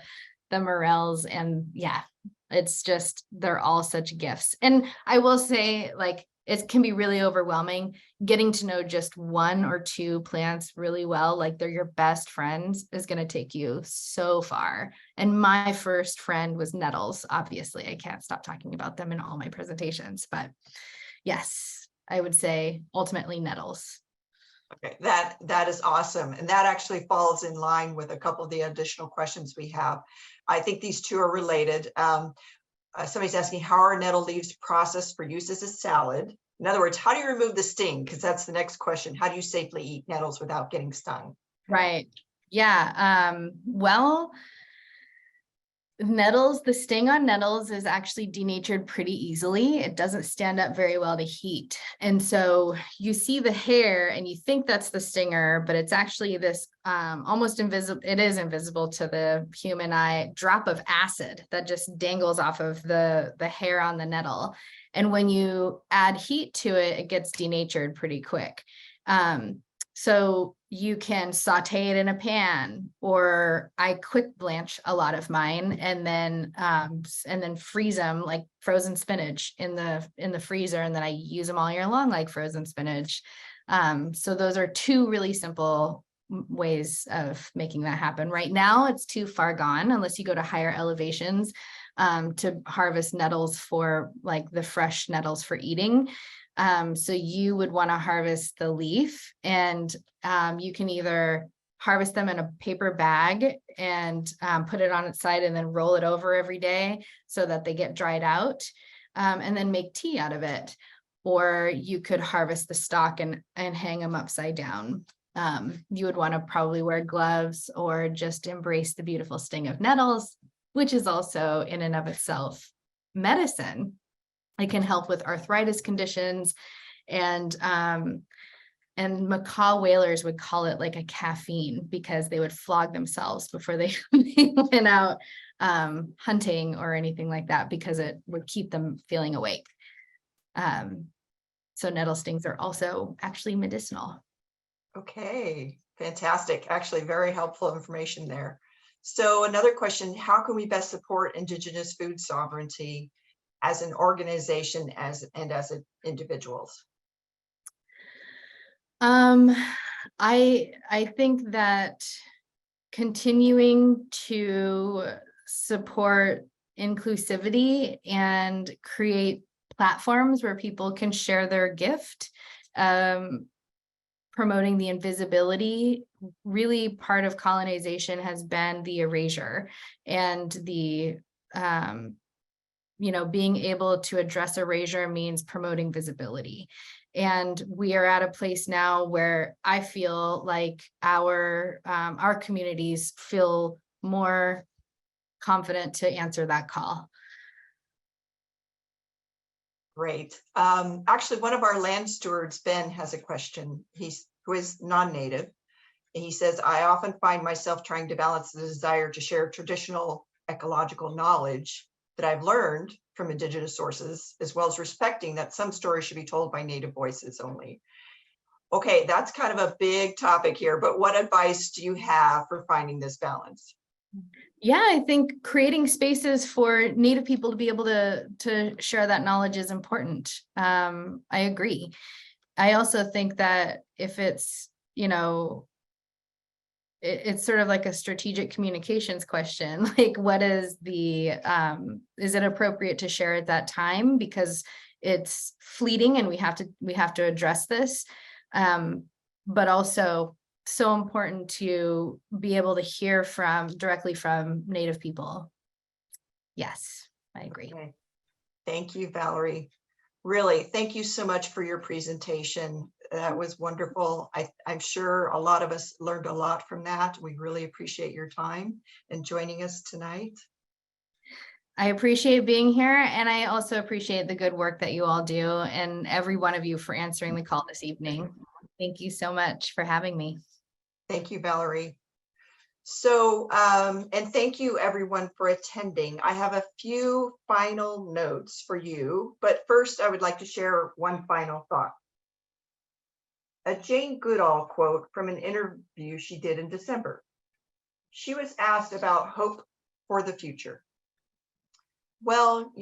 [SPEAKER 12] morels, and yeah, it's just, they're all such gifts. And I will say, like, it can be really overwhelming getting to know just one or two plants really well, like they're your best friends, is going to take you so far. And my first friend was nettles. Obviously, I can't stop talking about them in all my presentations, but yes, I would say ultimately nettles.
[SPEAKER 1] Okay, that is awesome. And that actually falls in line with a couple of the additional questions we have. I think these two are related. Somebody's asking, how are nettle leaves processed for use as a salad? In other words, how do you remove the sting? Because that's the next question. How do you safely eat nettles without getting stung?
[SPEAKER 12] Right. Yeah. Well, nettles, the sting on nettles is actually denatured pretty easily. It doesn't stand up very well to heat. And so you see the hair and you think that's the stinger, but it's actually this almost invisible, it is invisible to the human eye, drop of acid that just dangles off of the hair on the nettle. And when you add heat to it, it gets denatured pretty quick. So you can saute it in a pan, or I quick blanch a lot of mine and then freeze them like frozen spinach in the freezer. And then I use them all year long, like frozen spinach. So those are two really simple ways of making that happen. Right now, it's too far gone unless you go to higher elevations to harvest nettles for like the fresh nettles for eating. So you would want to harvest the leaf, and you can either harvest them in a paper bag and put it on its side and then roll it over every day so that they get dried out, and then make tea out of it. Or you could harvest the stalk and hang them upside down. You would want to probably wear gloves or just embrace the beautiful sting of nettles, which is also in and of itself medicine. It can help with arthritis conditions, and macaw whalers would call it like a caffeine because they would flog themselves before they went out hunting or anything like that, because it would keep them feeling awake. So nettle stings are also actually medicinal.
[SPEAKER 1] Okay, fantastic. Actually, very helpful information there. So another question, how can we best support Indigenous food sovereignty as an organization and as individuals?
[SPEAKER 12] I think that continuing to support inclusivity and create platforms where people can share their gift, promoting the invisibility really part of colonization has been the erasure and the, being able to address erasure means promoting visibility. And we are at a place now where I feel like our communities feel more confident to answer that call.
[SPEAKER 1] Great. Actually, one of our land stewards, Ben, has a question. Who is non-native. And he says, I often find myself trying to balance the desire to share traditional ecological knowledge that I've learned from indigenous sources, as well as respecting that some stories should be told by native voices only. Okay, that's kind of a big topic here, but what advice do you have for finding this balance?
[SPEAKER 12] Yeah, I think creating spaces for Native people to be able to share that knowledge is important. I agree. I also think that if it's, it's sort of like a strategic communications question, like what is it appropriate to share at that time because it's fleeting and we have to address this. But also so important to be able to hear directly from Native people. Yes, I agree.
[SPEAKER 1] Okay. Thank you, Valerie. Really, thank you so much for your presentation. That was wonderful. I'm sure a lot of us learned a lot from that. We really appreciate your time and joining us tonight.
[SPEAKER 12] I appreciate being here, and I also appreciate the good work that you all do and every one of you for answering the call this evening. Thank you so much for having me.
[SPEAKER 1] Thank you, Valerie. So, and thank you everyone for attending. I have a few final notes for you, but first I would like to share one final thought. A Jane Goodall quote from an interview she did in December. She was asked about hope for the future. Well,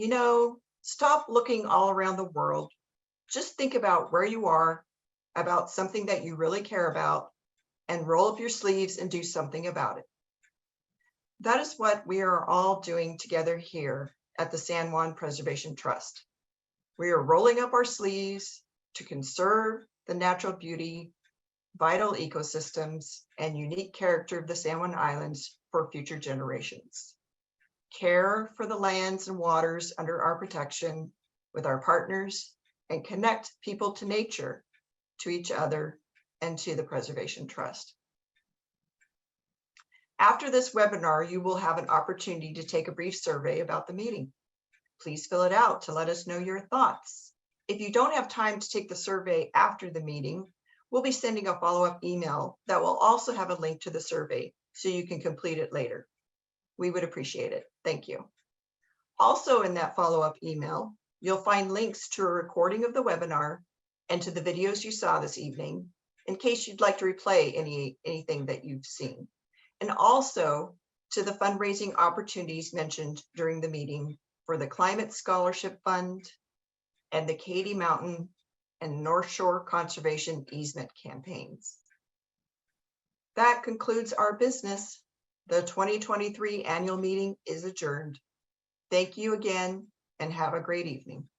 [SPEAKER 1] stop looking all around the world. Just think about where you are, about something that you really care about, and roll up your sleeves and do something about it. That is what we are all doing together here at the San Juan Preservation Trust. We are rolling up our sleeves to conserve the natural beauty, vital ecosystems, and unique character of the San Juan Islands for future generations. Care for the lands and waters under our protection with our partners, and connect people to nature, to each other, and to the Preservation Trust. After this webinar, you will have an opportunity to take a brief survey about the meeting. Please fill it out to let us know your thoughts. If you don't have time to take the survey after the meeting, we'll be sending a follow-up email that will also have a link to the survey so you can complete it later. We would appreciate it. Thank you. Also in that follow-up email, you'll find links to a recording of the webinar and to the videos you saw this evening, in case you'd like to replay anything that you've seen, and also to the fundraising opportunities mentioned during the meeting for the Climate Scholarship Fund and the Katy Mountain and North Shore Conservation Easement campaigns. That concludes our business. The 2023 annual meeting is adjourned. Thank you again and have a great evening.